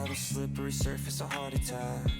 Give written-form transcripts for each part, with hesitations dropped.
puddle, slippery surface, a heart attack.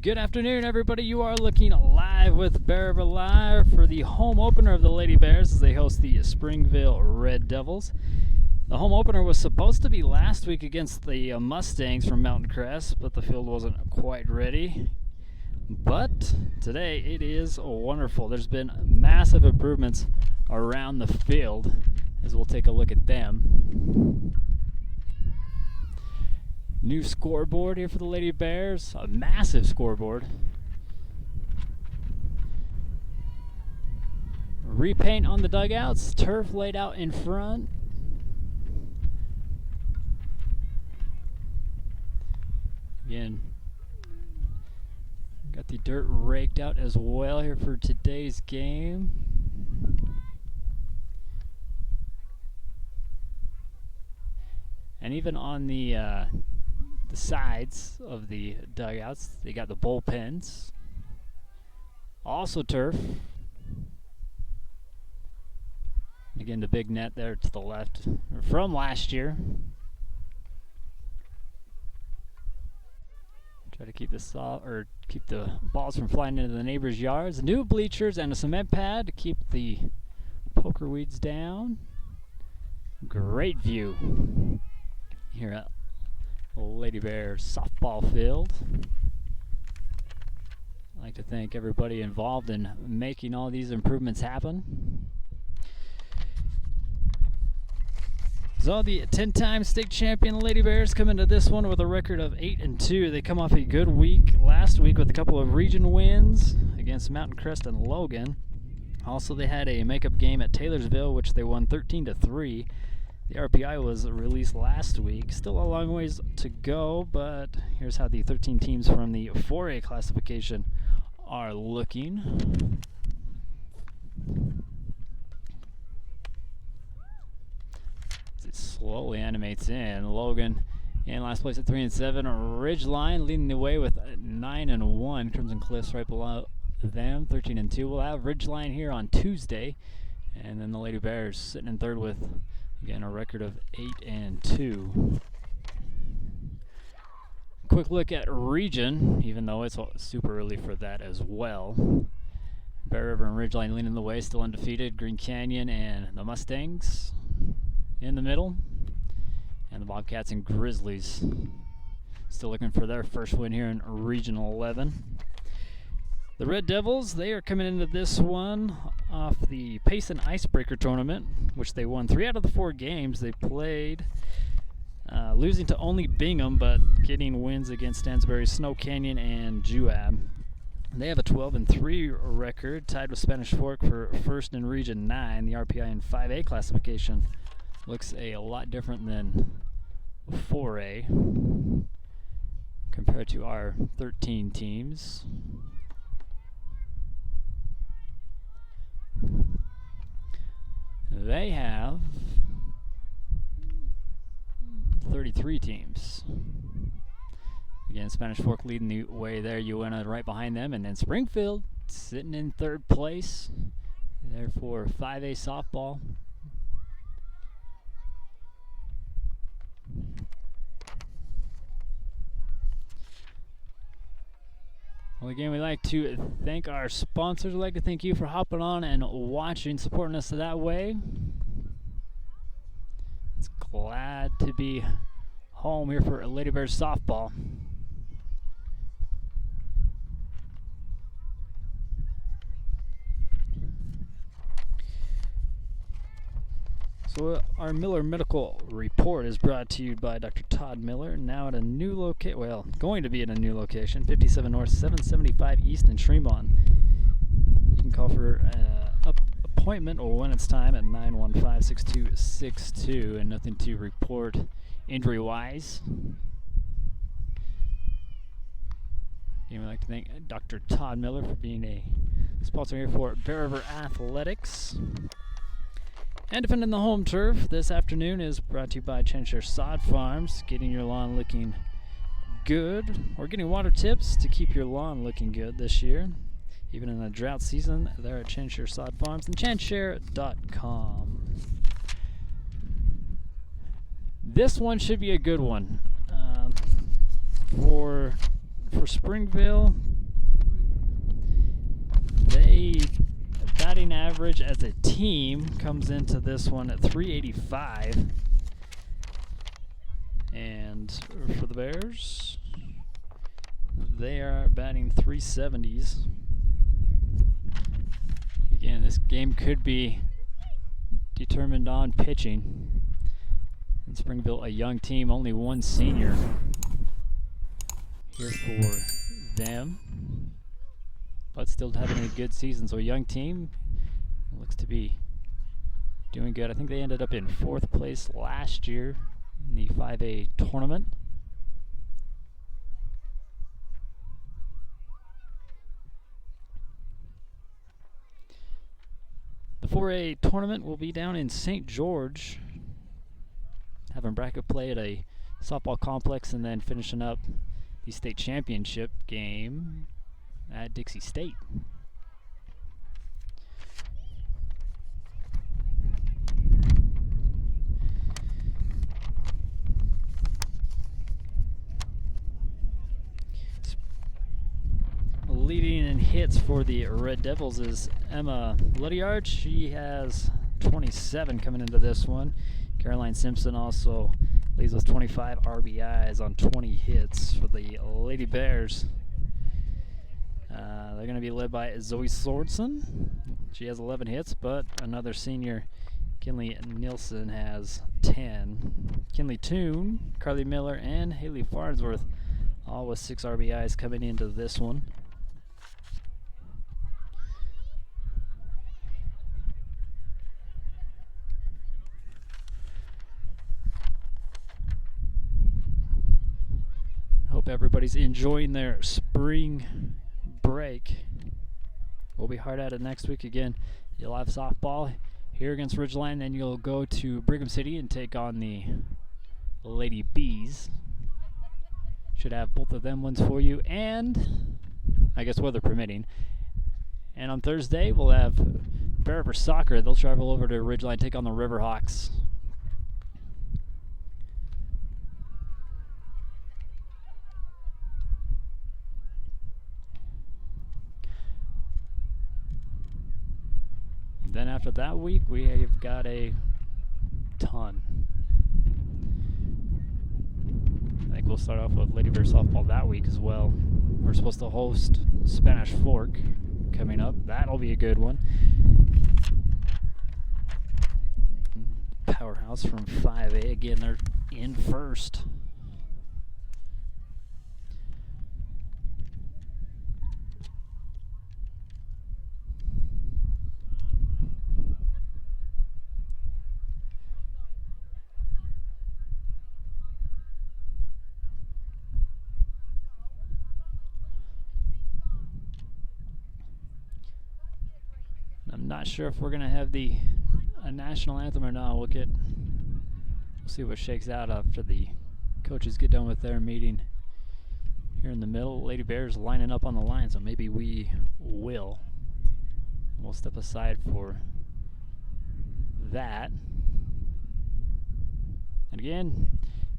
Good afternoon, everybody. You are looking live with Bear River Live for the home opener of the Lady Bears as they host the Springville Red Devils. The home opener was supposed to be last week against the Mustangs from Mountain Crest, but the field wasn't quite ready. But today it is wonderful. There's been massive improvements around the field as we'll take a look at them. New scoreboard here for the Lady Bears, a massive scoreboard. Repaint on the dugouts, turf laid out in front. Again, got the dirt raked out as well here for today's game. And even on the sides of the dugouts, they got the bullpens. Also turf. Again, the big net there to the left from last year. Try to keep keep the balls from flying into the neighbors' yards. New bleachers and a cement pad to keep the poker weeds down. Great view here at Lady Bears softball field. I'd like to thank everybody involved in making all these improvements happen. So the 10-time state champion Lady Bears come into this one with a record of 8-2. They come off a good week last week with a couple of region wins against Mountain Crest and Logan. Also, they had a makeup game at Taylorsville, which they won 13-3. The RPI was released last week. Still a long ways to go, but here's how the 13 teams from the 4A classification are looking. As it slowly animates in, Logan in last place at 3-7. Ridgeline leading the way with 9-1. Crimson Cliffs right below them, 13-2. We'll have Ridgeline here on Tuesday, and then the Lady Bears sitting in third with, again, a record of 8-2. Quick look at region, even though it's super early for that as well. Bear River and Ridgeline leading the way, still undefeated. Green Canyon and the Mustangs in the middle. And the Bobcats and Grizzlies still looking for their first win here in Regional 11. The Red Devils, they are coming into this one off the Payson Icebreaker Tournament, which they won 3 out of the 4 games they played, losing to only Bingham, but getting wins against Stansbury, Snow Canyon, and Juab. They have a 12-3 record, tied with Spanish Fork for first in Region 9. The RPI in 5A classification looks a lot different than 4A compared to our 13 teams. They have 33 teams. Again, Spanish Fork leading the way there. Uena right behind them. And then Springfield sitting in third place. Therefore, 5A softball. Well, again, we'd like to thank our sponsors. We'd like to thank you for hopping on and watching, supporting us that way. It's glad to be home here for Lady Bears softball. So our Miller Medical Report is brought to you by Dr. Todd Miller, now at a new location, well, going to be in a new location, 57 North, 775 East in Tremont. You can call for appointment or when it's time at 915-6262, and nothing to report injury-wise. Again, we'd like to thank Dr. Todd Miller for being a sponsor here for Bear River Athletics. And defending the home turf this afternoon is brought to you by Chenshire Sod Farms, getting your lawn looking good, or getting water tips to keep your lawn looking good this year. Even in a drought season, they're at Chenshire Sod Farms and Chenshire.com. This one should be a good one. For Springville, they batting average as a team comes into this one at 385, and for the Bears, they are batting 370s. Again, this game could be determined on pitching. In Springville, a young team, only one senior here for them, but still having a good season. So a young team looks to be doing good. I think they ended up in 4th place last year in the 5A tournament. The 4A tournament will be down in St. George, having bracket play at a softball complex, and then finishing up the state championship game at Dixie State. Leading in hits for the Red Devils is Emma Ludiard. She has 27 coming into this one. Caroline Simpson also leads with 25 RBIs on 20 hits for the Lady Bears. They're going to be led by Zoe Sorensen. She has 11 hits, but another senior, Kinley Nielsen, has 10. Kinley Toon, Carly Miller, and Haley Farnsworth all with 6 RBIs coming into this one. Hope everybody's enjoying their spring break. We'll be hard at it next week again. You'll have softball here against Ridgeline, then you'll go to Brigham City and take on the Lady Bees. Should have both of them ones for you, and I guess weather permitting. And on Thursday, we'll have Bear River Soccer. They'll travel over to Ridgeline, take on the Riverhawks. Then after that week, we have got a ton. I think we'll start off with Lady Bear softball that week as well. We're supposed to host Spanish Fork coming up. That'll be a good one. Powerhouse from 5A. Again, they're in first. I'm not sure if we're gonna have a national anthem or not. We'll see what shakes out after the coaches get done with their meeting here in the middle. Lady Bears lining up on the line, so maybe we will. We'll step aside for that. And again,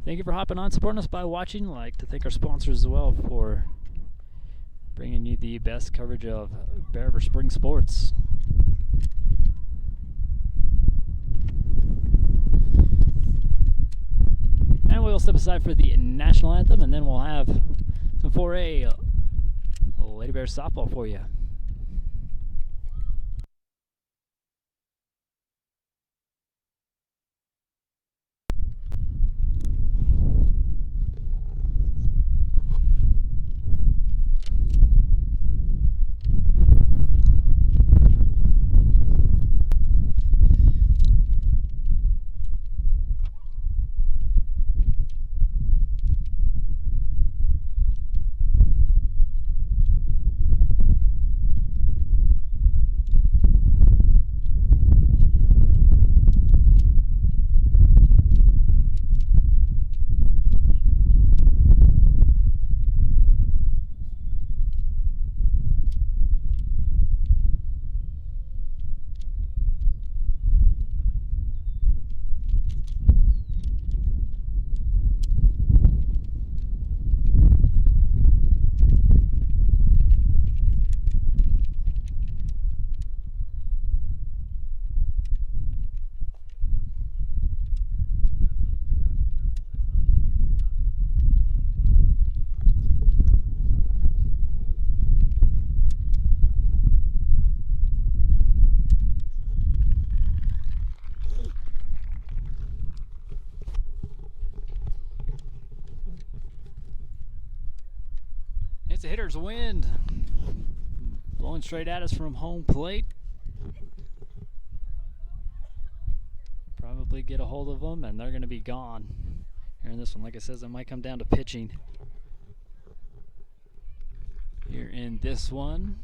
thank you for hopping on, supporting us by watching. I'd like to thank our sponsors as well for bringing you the best coverage of Bear River Spring Sports. And we'll step aside for the national anthem, and then we'll have some 4A Lady Bears softball for you. hitter's wind blowing straight at us from home plate. Probably get a hold of them, and they're going to be gone. Here in this one, like I said, it might come down to pitching. Here in this one.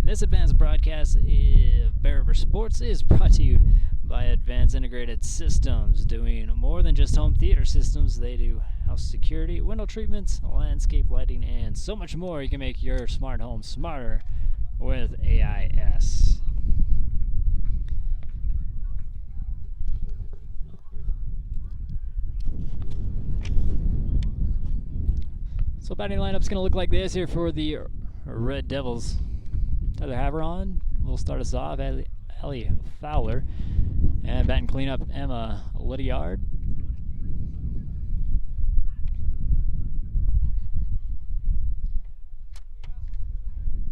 This advanced broadcast of Bear River Sports is brought to you by Advanced Integrated Systems. Doing more than just home theater systems, they do house security, window treatments, landscape lighting, and so much more. You can make your smart home smarter with AIS. So batting lineup's going to look like this here for the Red Devils. Tyler Haveron will start us off. Ellie Fowler. And batting cleanup, Emma Lydiard.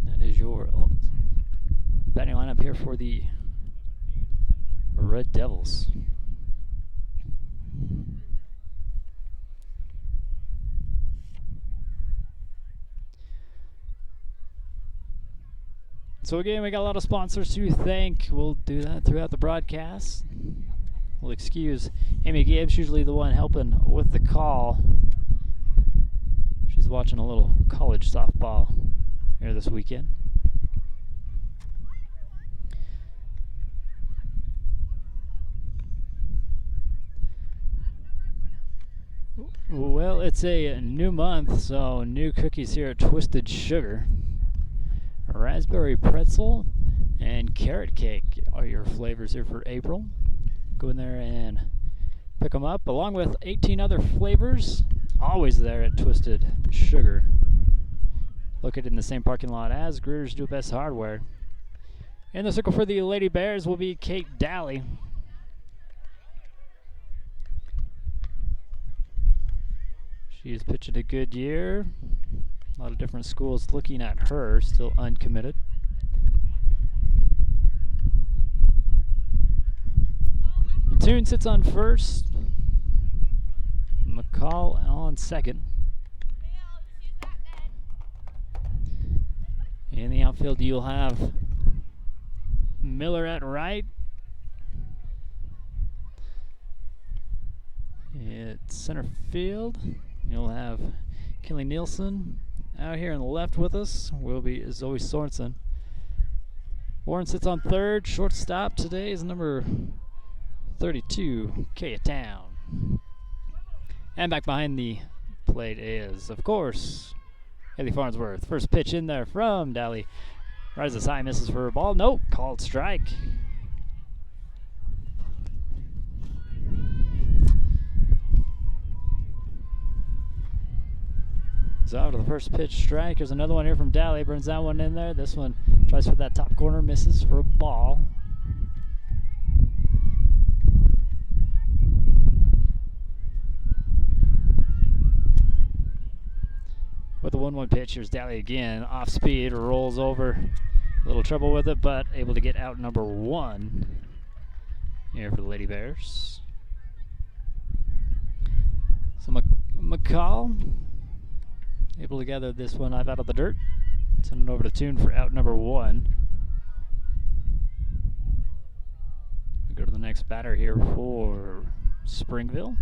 That is your batting lineup here for the Red Devils. So again, we got a lot of sponsors to thank. We'll do that throughout the broadcast. We'll excuse Amy Gibbs, usually the one helping with the call. She's watching a little college softball here this weekend. Well, it's a new month, so new cookies here at Twisted Sugar. Raspberry pretzel and carrot cake are your flavors here for April. Go in there and pick them up, along with 18 other flavors, always there at Twisted Sugar. Located in the same parking lot as Greer's Do Best Hardware. In the circle for the Lady Bears will be Kate Daly. She is pitching a good year. A lot of different schools looking at her, still uncommitted. Toon sits on first. McCall on second. In the outfield, you'll have Miller at right. At center field, you'll have Kelly Nielsen. Out here on the left with us will be Zoe Sorensen. Warren sits on third. Shortstop today is number 32, Kaya Town. And back behind the plate is, of course, Haley Farnsworth. First pitch in there from Daly. Rises high, misses for a ball. Nope, called strike. So after the first pitch strike, there's another one here from Daly. Burns that one in there. This one tries for that top corner, misses for a ball. With the 1-1 pitch, here's Daly again. Off speed, rolls over. A little trouble with it, but able to get out number 1 here for the Lady Bears. So McCall able to gather this one up out of the dirt. Send it over to Toon for out number 1. We go to the next batter here for Springville.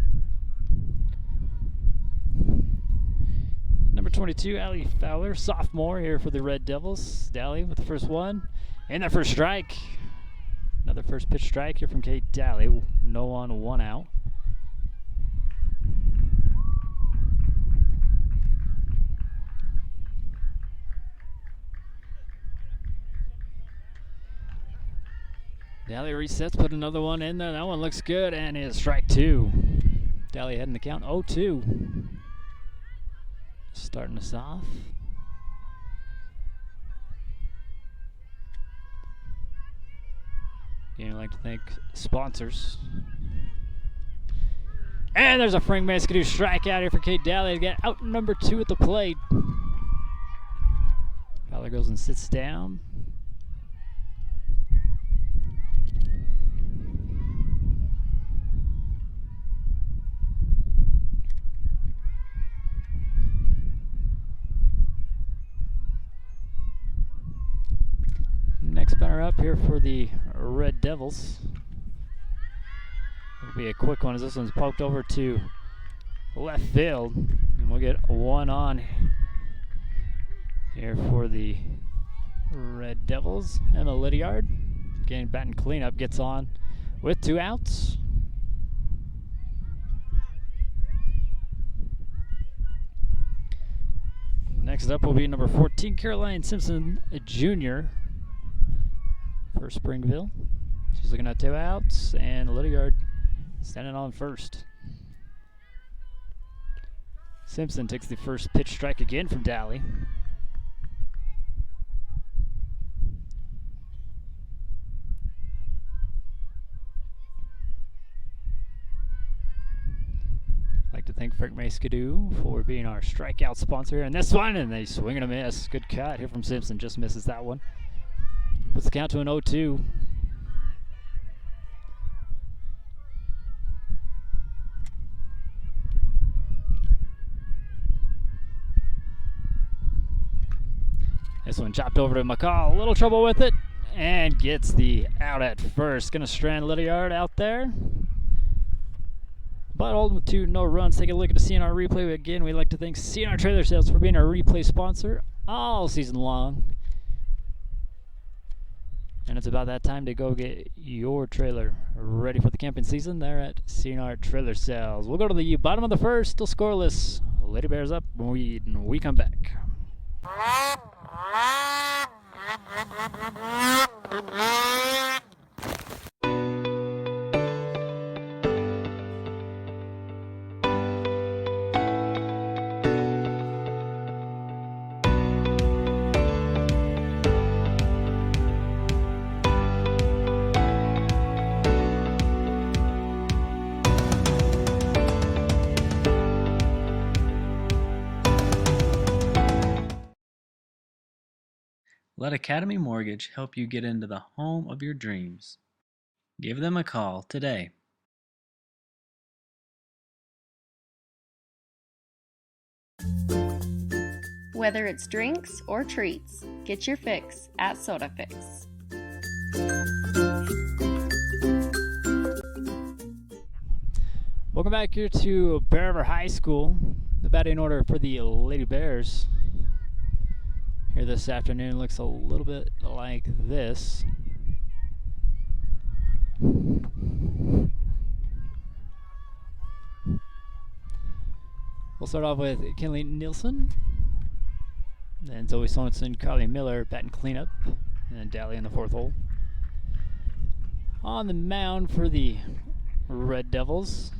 Number 22, Allie Fowler, sophomore here for the Red Devils. Daly with the first one. And their first strike. Another first pitch strike here from Kate Daly. No on, 1 out. Daly resets, put another one in there. That one looks good, and is strike 2. Daly heading the count 0-2. Starting us off. Again, I'd like to thank sponsors. And there's a Frank Mascadoo strikeout here for Kate Daly to get out number 2 at the plate. Fowler goes and sits down. runner up here for the Red Devils. It'll be a quick one as this one's poked over to left field. And we'll get one on here for the Red Devils. Emma Lydiard getting batting cleanup, gets on with 2 outs. Next up will be number 14, Caroline Simpson Jr. for Springville. She's looking at 2 outs, and Lydiard standing on first. Simpson takes the first pitch strike again from Daly. I'd like to thank Frank Maskadoo for being our strikeout sponsor in this one, and they swing and a miss. Good cut here from Simpson, just misses that one. Puts the count to an 0-2. This one chopped over to McCall. A little trouble with it. And gets the out at first. Going to strand Lydiard out there. But holding to no runs. Take a look at the CNR replay. Again, we'd like to thank CNR Trailer Sales for being our replay sponsor all season long. And it's about that time to go get your trailer ready for the camping season there at CNR Trailer Sales. We'll go to the bottom of the first. Still scoreless. Lady Bears up when we come back. Let Academy Mortgage help you get into the home of your dreams. Give them a call today. Whether it's drinks or treats, get your fix at Soda Fix. Welcome back here to Bear River High School. The batting order for the Lady Bears here this afternoon looks a little bit like this. We'll start off with Kinley Nielsen, then Zoe Sorensen, Carly Miller batting cleanup, and then Daly in the 4th hole. On the mound for the Red Devils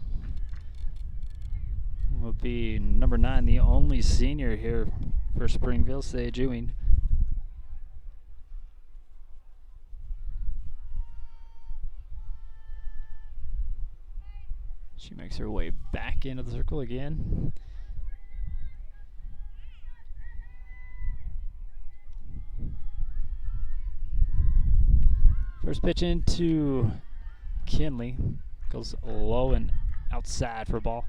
will be number 9, the only senior here for Springville, Sage Ewing. She makes her way back into the circle again. First pitch into Kinley. Goes low and outside for a ball.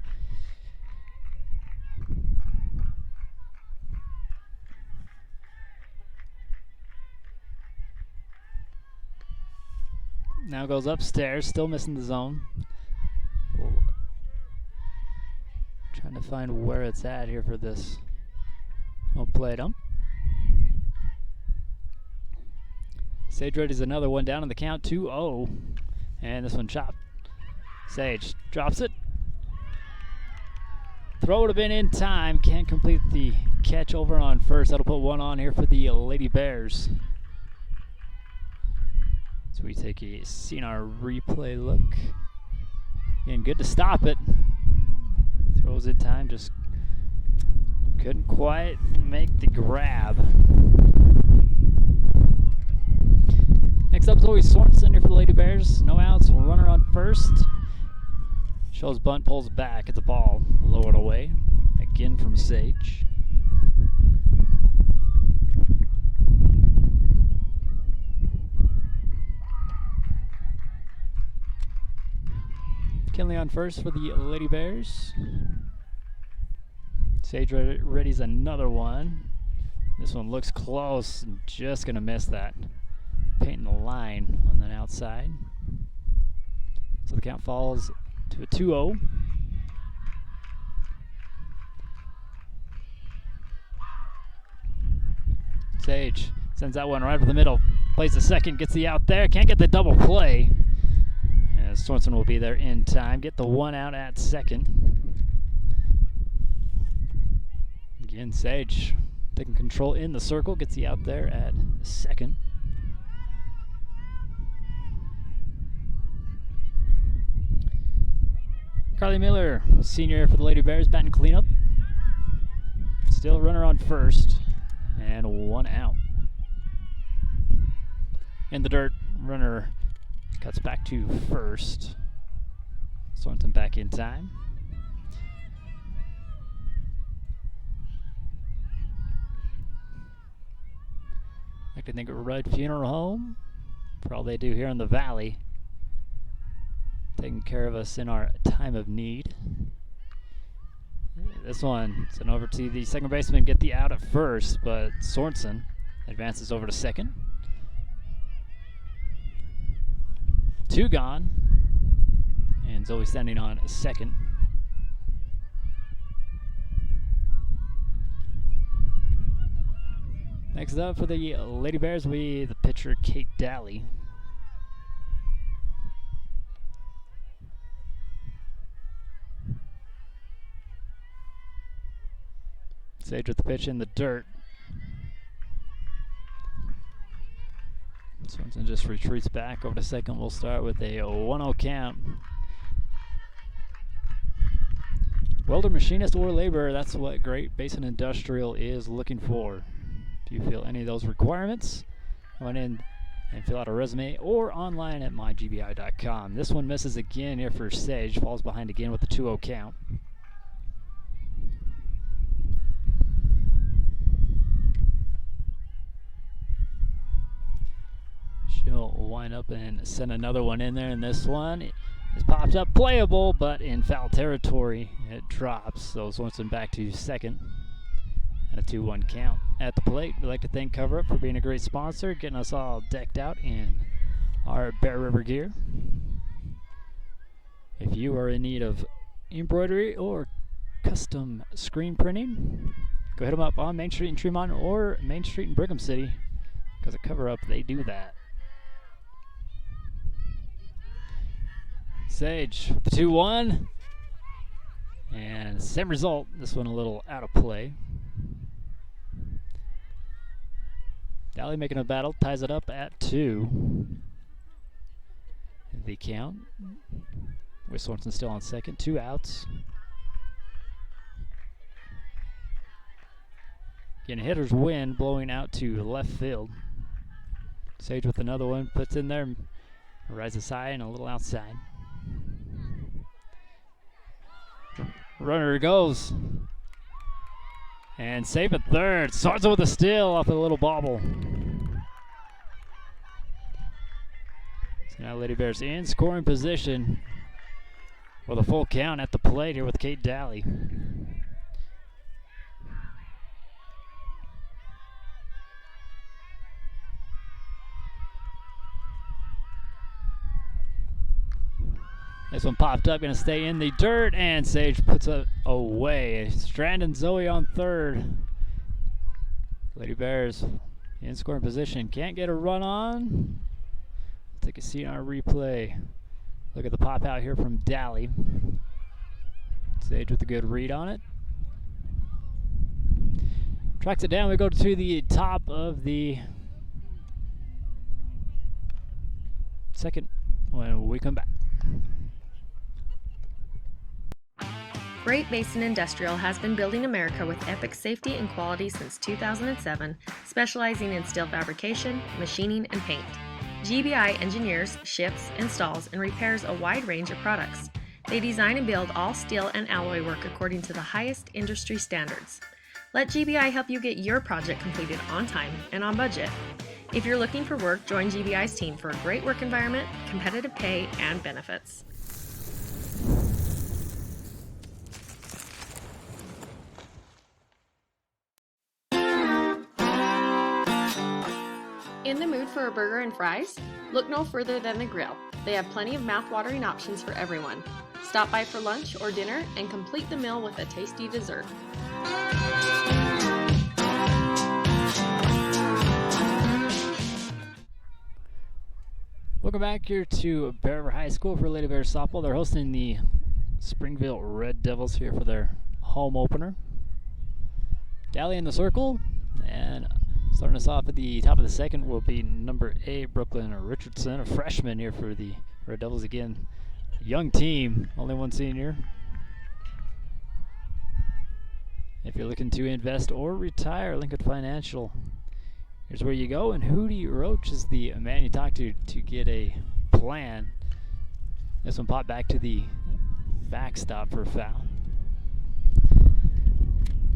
Now goes upstairs, still missing the zone. Trying to find where it's at here for this home plate ump. Sage readies another one down on the count, 2-0. And this one chopped. Sage drops it. Throw would have been in time. Can't complete the catch over on first. That'll put one on here for the Lady Bears. So we take a CNR replay look. And good to stop it. Throws in time, just couldn't quite make the grab. Next up is Zoe Sorensen here for the Lady Bears. No outs, runner on first. Shows bunt, pulls back at the ball, lowered away. Again from Sage. Kinley on first for the Lady Bears. Sage readies another one. This one looks close and just gonna miss that. painting the line on the outside. So the count falls to a 2-0. Sage sends that one right over the middle. Plays the second, gets the out there. Can't get the double play. As Sorensen will be there in time. Get the one out at second. Again, Sage taking control in the circle. Gets the out there at second. Carly Miller, senior for the Lady Bears, batting cleanup. Still runner on first. And one out. In the dirt, runner cuts back to first. Sorensen back in time. I'd like to thank Rudd Funeral Home for all they do here in the Valley, taking care of us in our time of need. This one sent over to the second baseman, get the out at first, but Sorensen advances over to second. 2 gone, and Zoe standing on second. Next up for the Lady Bears will be the pitcher Kate Daly. Sage with the pitch in the dirt. Sorensen just retreats back over to second. We'll start with a 1-0 count. Welder, machinist, or laborer, that's what Great Basin Industrial is looking for. If you feel any of those requirements, go in and fill out a resume or online at mygbi.com. This one misses again here for Sage. Falls behind again with the 2-0 count. She'll wind up and send another one in there, and this one is popped up playable, but in foul territory it drops. So Sorensen back to second and a 2-1 count. At the plate, we'd like to thank Cover Up for being a great sponsor, getting us all decked out in our Bear River gear. If you are in need of embroidery or custom screen printing, go hit them up on Main Street in Tremont or Main Street in Brigham City, because at Cover Up they do that. Sage with the 2-1, and same result. This one a little out of play. Daly making a battle, ties it up at 2. The count with Sorensen still on second, 2 outs. Again, hitter's wind blowing out to left field. Sage with another one, puts in there, rises high and a little outside. Runner goes. And safe at third. Sorensen with a steal off a little bobble. So now Lady Bears in scoring position with a full count at the plate here with Kate Daly. This one popped up, going to stay in the dirt, and Sage puts it away. Strand and Zoe on third. Lady Bears in scoring position. Can't get a run on. Take a seat on our replay. Look at the pop out here from Daly. Sage with a good read on it. Tracks it down. We go to the top of the second when we come back. Great Basin Industrial has been building America with epic safety and quality since 2007, specializing in steel fabrication, machining, and paint. GBI engineers, ships, installs, and repairs a wide range of products. They design and build all steel and alloy work according to the highest industry standards. Let GBI help you get your project completed on time and on budget. If you're looking for work, join GBI's team for a great work environment, competitive pay, and benefits. In the mood mood for a burger and fries? Look no further than the grill. They have plenty of mouth-watering options for everyone. Stop by for lunch or dinner and complete the meal with a tasty dessert. Welcome back here to Bear River High School for Lady Bears softball. They're hosting the Springville Red Devils here for their home opener. Dally in the circle, and starting us off at the top of the second will be number 8, Brooklyn Richardson, a freshman here for the Red Devils again. Young team, only one senior. If you're looking to invest or retire, Lincoln Financial, here's where you go. And Hootie Roach is the man you talk to get a plan. This one popped back to the backstop for a foul.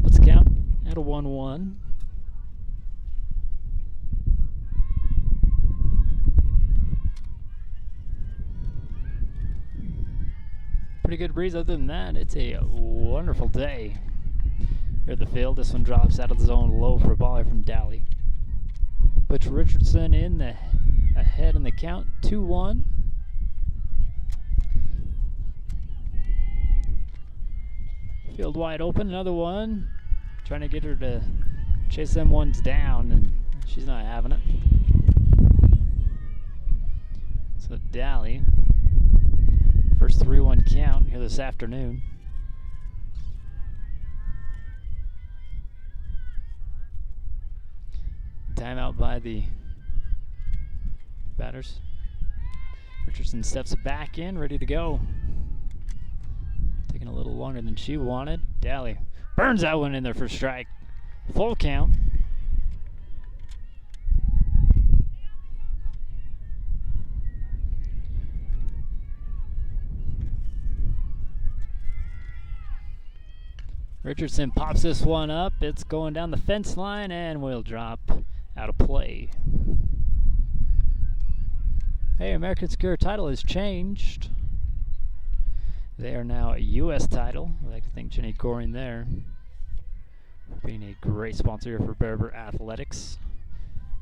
Let's count at a 1-1. Pretty good breeze. Other than that, it's a wonderful day here at the field. This one drops out of the zone low for a ball here from Dally. Puts Richardson in the ahead in the count, 2-1. Field wide open, another one. Trying to get her to chase them ones down, and she's not having it. So Dally, first 3-1 count here this afternoon. Timeout by the batters. Richardson steps back in, ready to go. Taking a little longer than she wanted. Dally burns that one in there for strike. Full count. Richardson pops this one up. It's going down the fence line and will drop out of play. Hey, American Secure title has changed. They are now a U.S. title. I'd like to thank Jenny Goring there for being a great sponsor here for Bear River Athletics.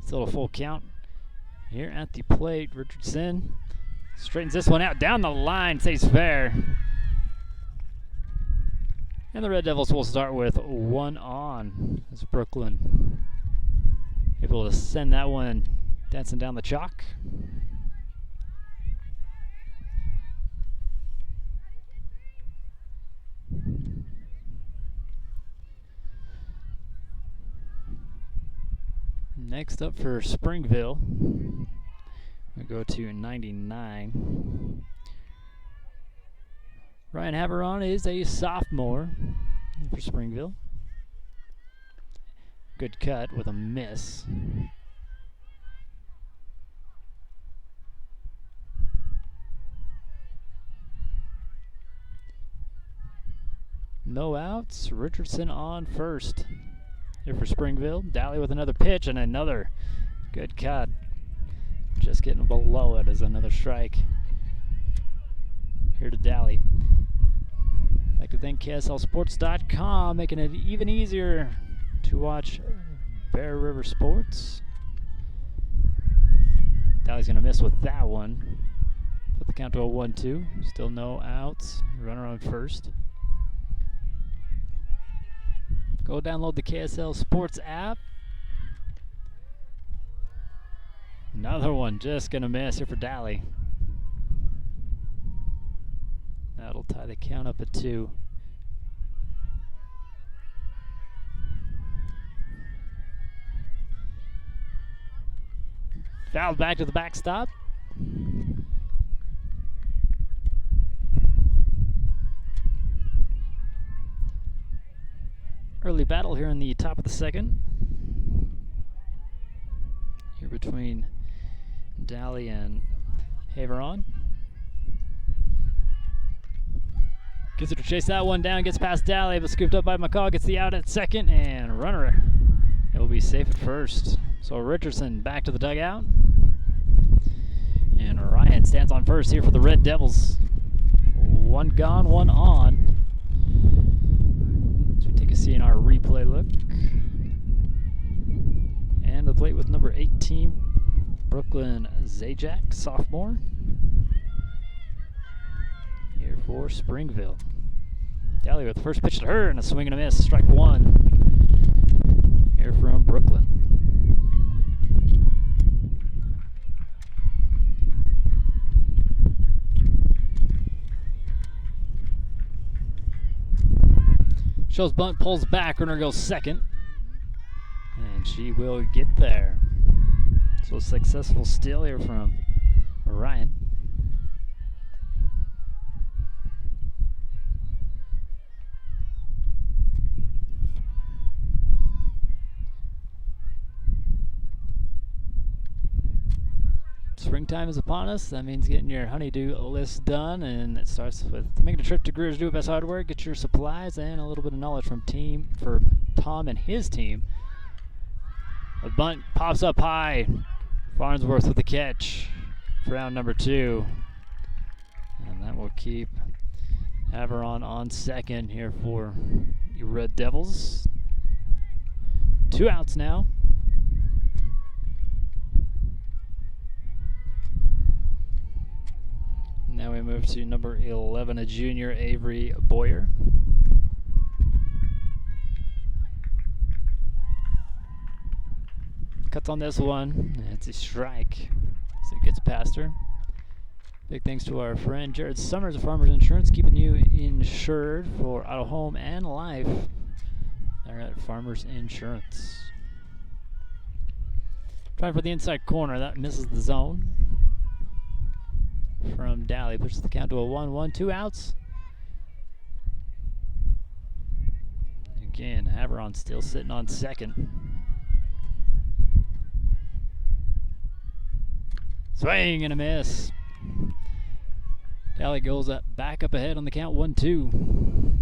Still a full count here at the plate. Richardson straightens this one out down the line, stays fair. And the Red Devils will start with 1 on as Brooklyn able to send that one dancing down the chalk. Next up for Springville, we go to 99. Ryan Haveron is a sophomore for Springville. Good cut with a miss. No outs. Richardson on first here for Springville. Dally with another pitch and another good cut. Just getting below it as another strike here to Dally. I'd like to thank KSLSports.com, making it even easier to watch Bear River Sports. Dally's going to miss with that one. Put the count to a 1-2. Still no outs. Runner on first. Go download the KSL Sports app. Another one just going to miss here for Dally. That'll tie the count up at 2. Fouled back to the backstop. Early battle here in the top of the second. Here between Dally and Haveron. Gets her to chase that one down, gets past Dally, but scooped up by McCall, gets the out at second, and runner. It will be safe at first. So Richardson back to the dugout. And Ryan stands on first here for the Red Devils. 1 gone, 1 on. So we take a CNR replay look. And the plate with number 18, Brooklyn Zajac, sophomore. Here for Springville. Daly with the first pitch to her and a swing and a miss. Strike one. Here from Brooklyn. Shows bunt, pulls back, runner goes second. And she will get there. So successful steal here from Ryan. Springtime is upon us. That means getting your honeydew list done, and it starts with making a trip to Greer's Do It Best Hardware. Get your supplies and a little bit of knowledge from Tom and his team. A bunt pops up high. Farnsworth with the catch for round number 2, and that will keep Averon on second here for the Red Devils. 2 outs now. Now we move to number 11, a junior, Avery Boyer. Cuts on this one. It's a strike. So it gets past her. Big thanks to our friend Jared Summers of Farmers Insurance, keeping you insured for auto, home, and life. They're at Farmers Insurance. Trying for the inside corner. That misses the zone. From Daly, pushes the count to a 1-1, 2 outs. Again, Averon still sitting on second. Swing and a miss. Daly goes back up ahead on the count, 1-2.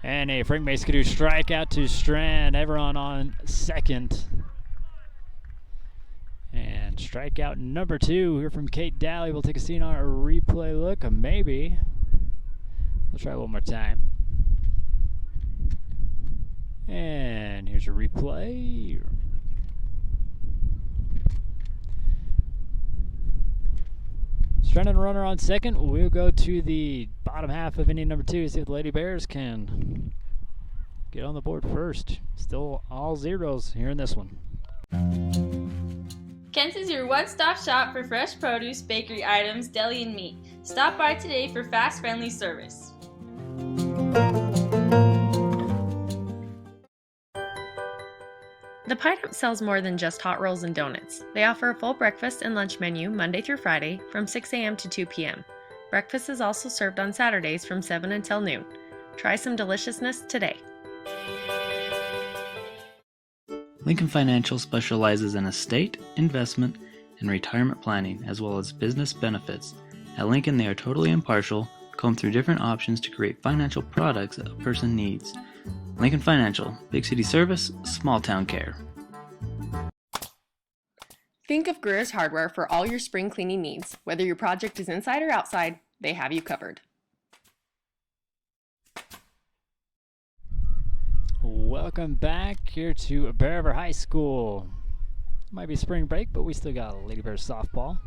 And a Frank Maskadoo strikeout to Strand. Everon on second. And strikeout number 2 here from Kate Daly. We'll take a CNR replay look. Maybe. We'll try one more time. And here's a replay. Stranded runner on second. We'll go to the bottom half of inning number 2. See if the Lady Bears can get on the board first. Still all zeros here in this one. Kent's is your one-stop shop for fresh produce, bakery items, deli, and meat. Stop by today for fast, friendly service. The Pineapple sells more than just hot rolls and donuts. They offer a full breakfast and lunch menu Monday through Friday from 6 a.m. to 2 p.m. Breakfast is also served on Saturdays from 7 until noon. Try some deliciousness today. Lincoln Financial specializes in estate, investment, and retirement planning, as well as business benefits. At Lincoln, they are totally impartial, comb through different options to create financial products that a person needs. Lincoln Financial, big city service, small town care. Think of Greer's Hardware for all your spring cleaning needs. Whether your project is inside or outside, they have you covered. Welcome back here to Bear River High School. Might be spring break, but we still got Lady Bears softball.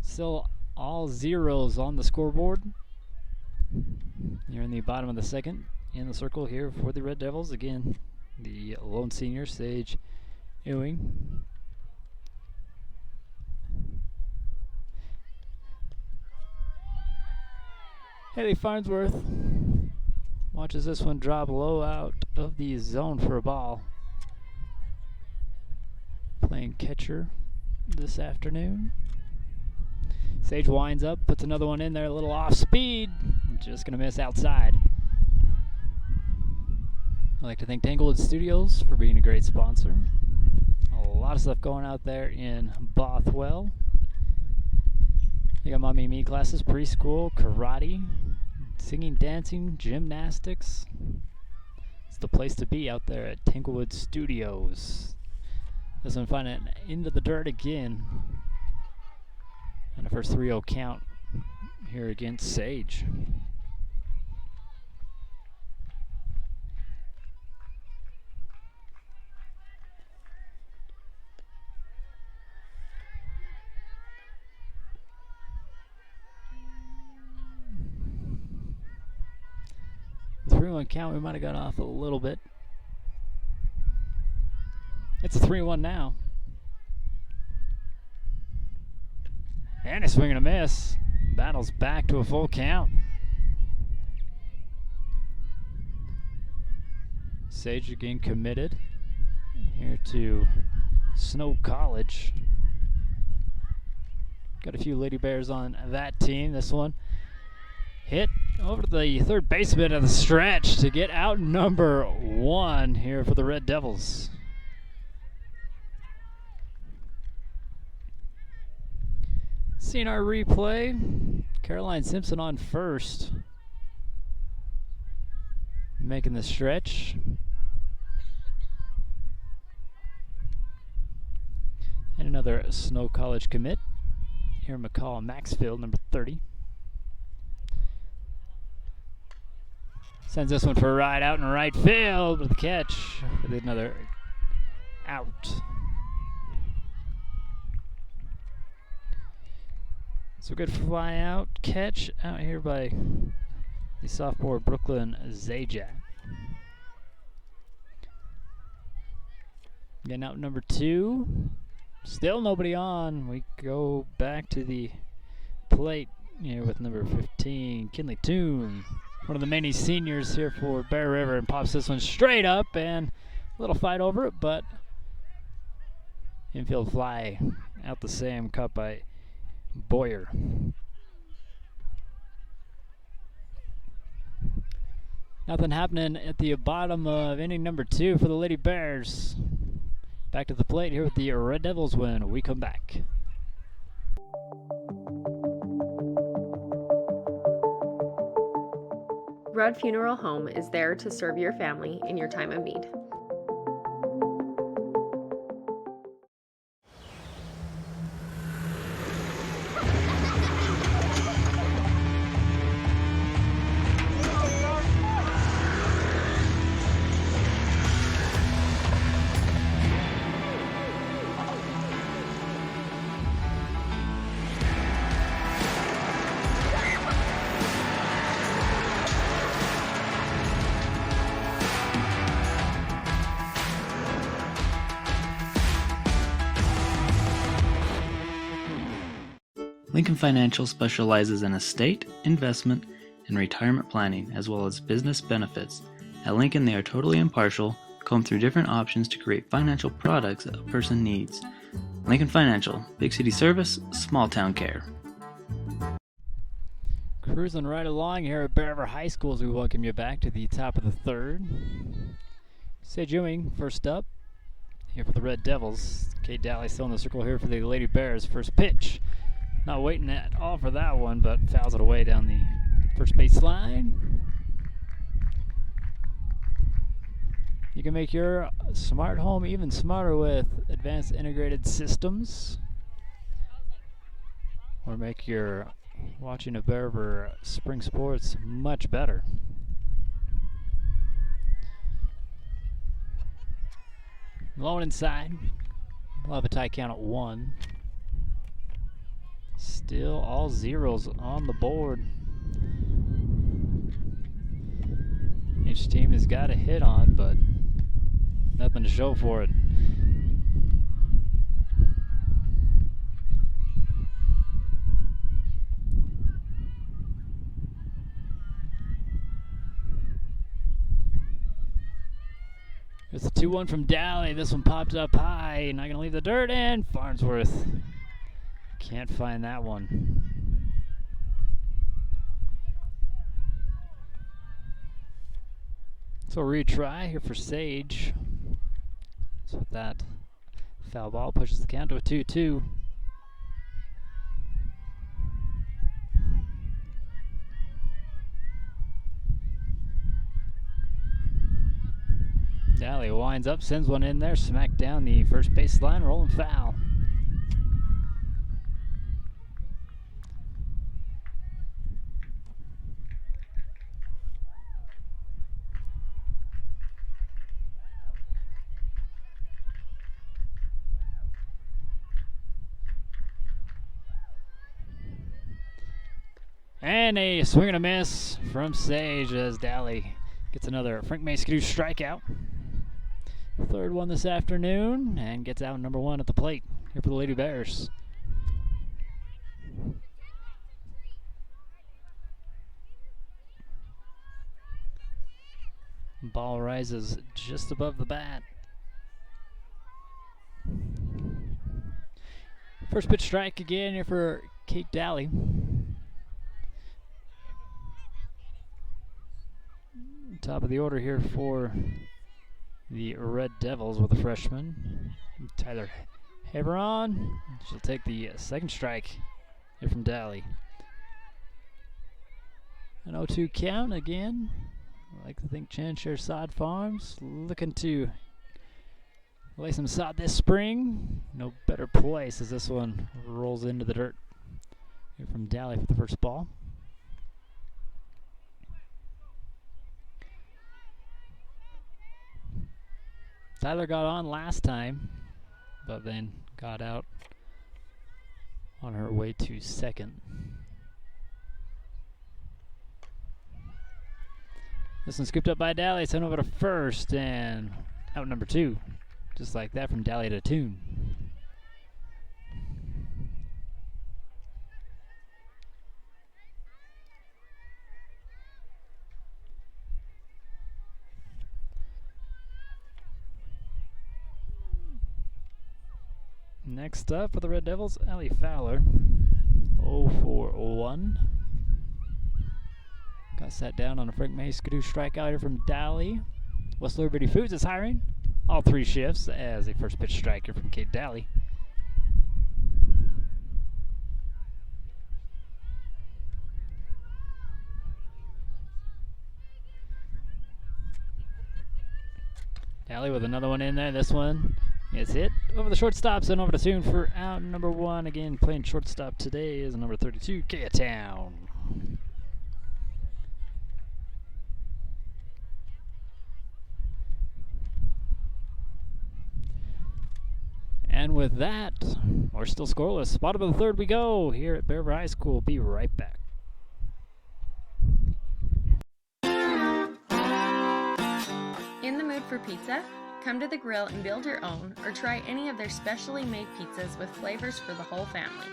Still all zeros on the scoreboard. You're in the bottom of the second. In the circle here for the Red Devils. Again, the lone senior, Sage Ewing. Haley Farnsworth watches this one drop low out of the zone for a ball. Playing catcher this afternoon. Sage winds up, puts another one in there, a little off speed. Just going to miss outside. I'd like to thank Tanglewood Studios for being a great sponsor. A lot of stuff going out there in Bothwell. You got mommy and me classes, preschool, karate, singing, dancing, gymnastics. It's the place to be out there at Tanglewood Studios. This one finding it into the dirt again. And a first 3-0 count here against Sage. The 3-1 count, we might have got off a little bit. It's a 3-1 now. And a swing and a miss. Battles back to a full count. Sage again committed here to Snow College. Got a few Lady Bears on that team. This one hit over to the third baseman of the stretch to get out number 1 here for the Red Devils. Seeing our replay, Caroline Simpson on first, making the stretch. And another Snow College commit. Here McCall Maxfield, number 30. Sends this one for a ride out in right field with a catch with another out. So good fly out catch out here by the sophomore Brooklyn Zajac. Getting out number 2. Still nobody on. We go back to the plate here with number 15, Kinley Toon. One of the many seniors here for Bear River, and pops this one straight up, and a little fight over it, but infield fly out the same, caught by Boyer. Nothing happening at the bottom of inning number 2 for the Lady Bears. Back to the plate here with the Red Devils win. We come back. Rudd Funeral Home is there to serve your family in your time of need. Lincoln Financial specializes in estate, investment, and retirement planning, as well as business benefits. At Lincoln, they are totally impartial, comb through different options to create financial products a person needs. Lincoln Financial, big city service, small town care. Cruising right along here at Bear River High School as we welcome you back to the top of the 3rd. Sage Ewing first up here for the Red Devils. Kate Daly still in the circle here for the Lady Bears. First pitch. Not waiting at all for that one, but fouls it away down the first base line. You can make your smart home even smarter with advanced integrated systems, or make your watching of Bear River spring sports much better. Low inside. We'll have a tie count at 1. Still all zeros on the board. Each team has got a hit on, but nothing to show for it. There's the 2-1 from Daly. This one popped up high. Not going to leave the dirt, and Farnsworth can't find that one. So retry here for Sage. So with that foul ball pushes the count to a 2-2. Daly winds up, sends one in there, smack down the first base line, rolling foul. And a swing and a miss from Sage as Daly gets another Frank May Skidoo strikeout. Third one this afternoon, and gets out number 1 at the plate here for the Lady Bears. Ball rises just above the bat. First pitch strike again here for Kate Daly. Top of the order here for the Red Devils with a freshman, Tyler Heveron. She'll take the second strike here from Daly. An 0-2 count again. I like to think Chanshire Sod Farms looking to lay some sod this spring. No better place as this one rolls into the dirt here from Daly for the first ball. Tyler got on last time, but then got out on her way to second. This one scooped up by Daly, sent over to first, and out number 2. Just like that from Daly to Toon. Next up for the Red Devils, Allie Fowler. 0-for-1. Got sat down on a Frank May Skidoo strikeout here from Daly. West Liberty Foods is hiring all 3 shifts as a first pitch striker from Kate Daly. Daly with another one in there. This one is hit over the shortstop, sent over to Toon for out number 1. Again, playing shortstop today is number 32, Kea Town. And with that, we're still scoreless. Bottom of the third we go here at Bear River High School. Be right back. In the mood for pizza? Come to the grill and build your own, or try any of their specially made pizzas with flavors for the whole family.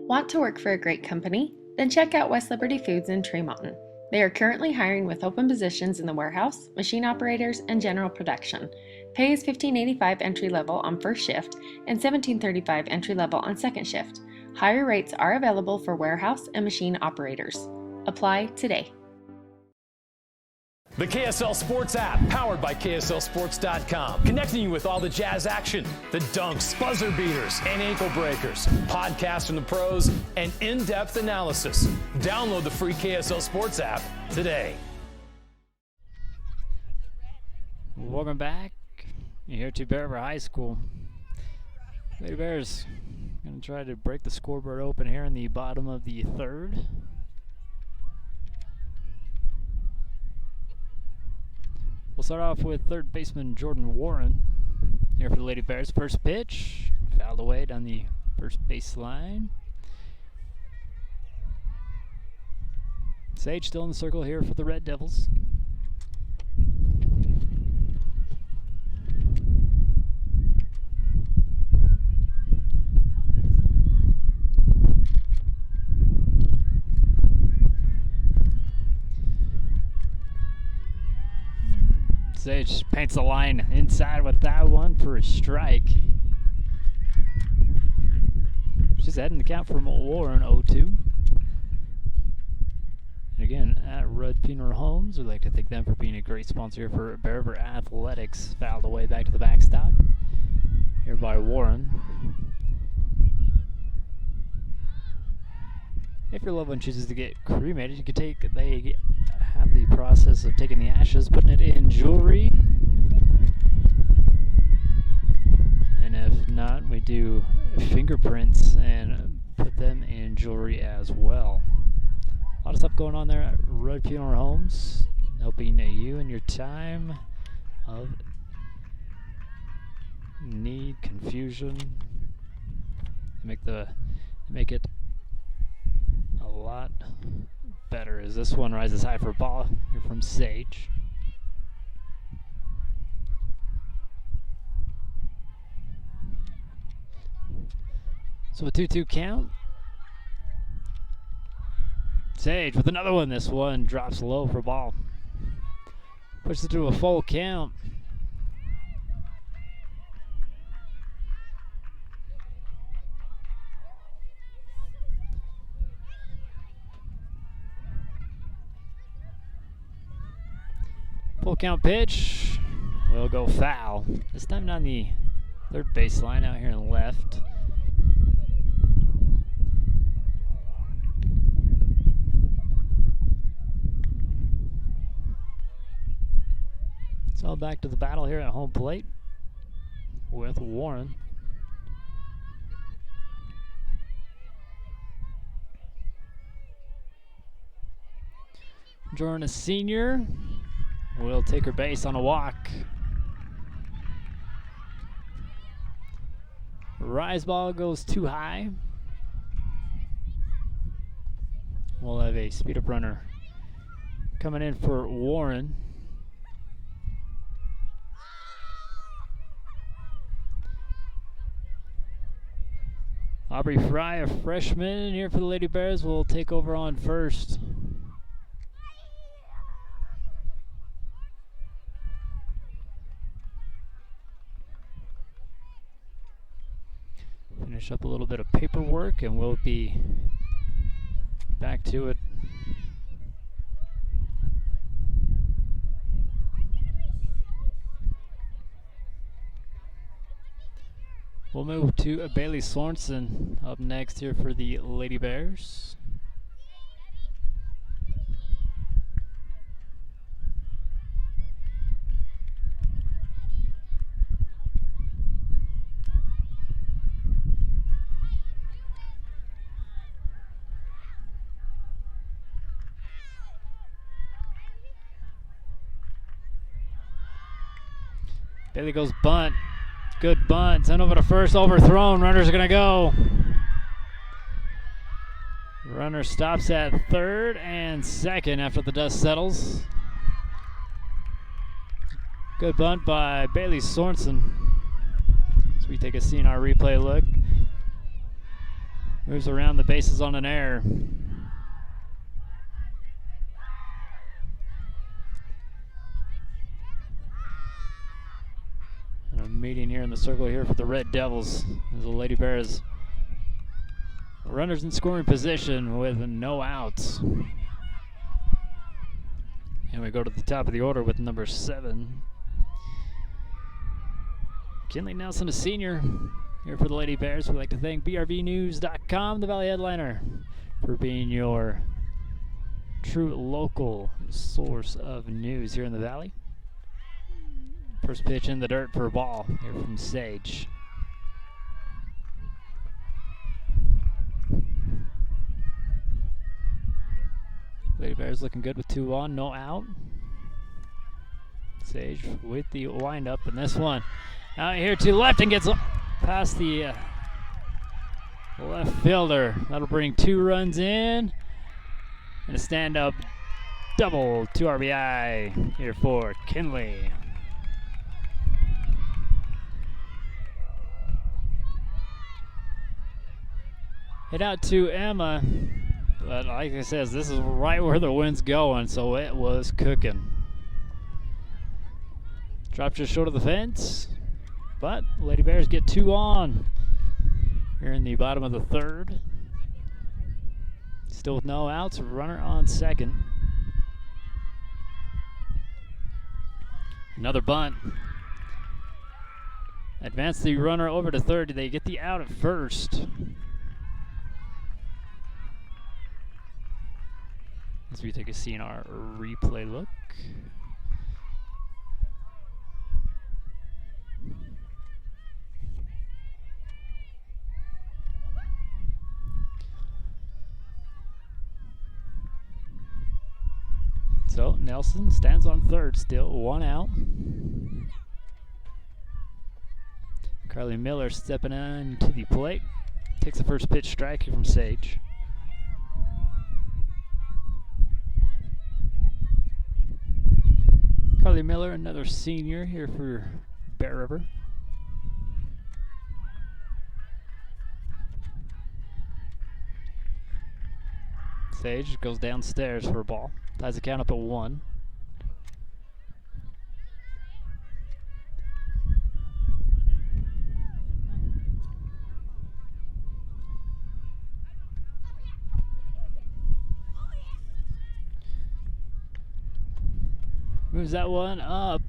Want to work for a great company? Then check out West Liberty Foods in Tremonton. They are currently hiring with open positions in the warehouse, machine operators, and general production. Pay is $15.85 entry level on first shift and $17.35 entry level on second shift. Higher rates are available for warehouse and machine operators. Apply today. The KSL Sports app, powered by KSLSports.com, connecting you with all the Jazz action, the dunks, buzzer beaters, and ankle breakers, podcasts from the pros, and in-depth analysis. Download the free KSL Sports app today. Welcome back. You're here to Bear River High School. Lady Bears going to try to break the scoreboard open here in the bottom of the third. We'll start off with third baseman Jordan Warren here for the Lady Bears. First pitch, fouled away down the first baseline. Sage still in the circle here for the Red Devils. Sage paints the line inside with that one for a strike. She's heading the count from Warren, 0-2. And again, at Rudd Funeral Homes, we'd like to thank them for being a great sponsor for Bear River Athletics. Fouled away back to the backstop here by Warren. If your loved one chooses to get cremated, you can they have the process of taking the ashes, putting it in jewelry. And if not, we do fingerprints and put them in jewelry as well. A lot of stuff going on there at Rudd Funeral Homes, helping you in your time of need confusion. Make it a lot better as this one rises high for ball here from Sage. So a 2-2 count. Sage with another one. This one drops low for ball. Pushes it to a full count. Full count pitch will go foul. This time on the third baseline out here on the left. So back to the battle here at home plate with Warren. Jordan, a senior, will take her base on a walk. Rise ball goes too high. We'll have a speed up runner coming in for Warren. Aubrey Fry, a freshman here for the Lady Bears, will take over on first. Finish up a little bit of paperwork and we'll be back to it. We'll move to Bailey Sorensen up next here for the Lady Bears. Bailey goes bunt. Good bunt. Sent over to first. Overthrown. Runner's going to go. Runner stops at third and second after the dust settles. Good bunt by Bailey Sorensen. As we take a CNR replay look. Moves around the bases on an error. And a meeting here in the circle here for the Red Devils as the Lady Bears. Runners in scoring position with no outs. And we go to the top of the order with number 7. Kinley Nelson, a senior, here for the Lady Bears. We'd like to thank brvnews.com, the Valley Headliner, for being your true local source of news here in the Valley. First pitch in the dirt for a ball here from Sage. Lady Bears looking good with 2 on, no out. Sage with the windup, and this one out here to left and gets past the left fielder. That'll bring 2 runs in and a stand-up double, 2 RBI here for Kinley. Hit out to Emma, but like I said, this is right where the wind's going, so it was cooking. Dropped just short of the fence, but Lady Bears get 2 on here in the bottom of the third. Still with no outs, runner on second. Another bunt. Advance the runner over to third. They get the out at first. As we take a CNR replay look. So Nelson stands on third still, 1 out. Carly Miller stepping on to the plate. Takes the first pitch, strike here from Sage. Carly Miller, another senior here for Bear River. Sage goes downstairs for a ball. Ties the count up at 1. Moves that one up,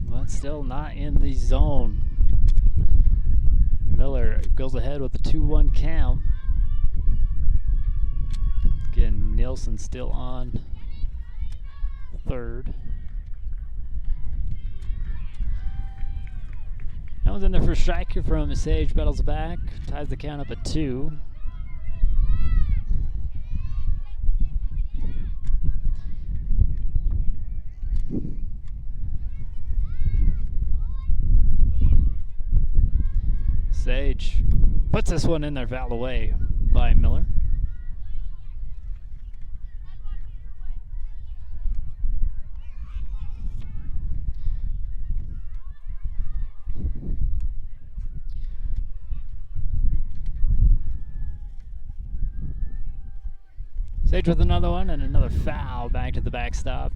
but still not in the zone. Miller goes ahead with a 2-1 count. Again, Nielsen still on third. That one's in there for a strike here from Sage. Battles back, ties the count up at 2. Sage puts this one in there, fouled away by Miller. Sage with another one and another foul back to the backstop.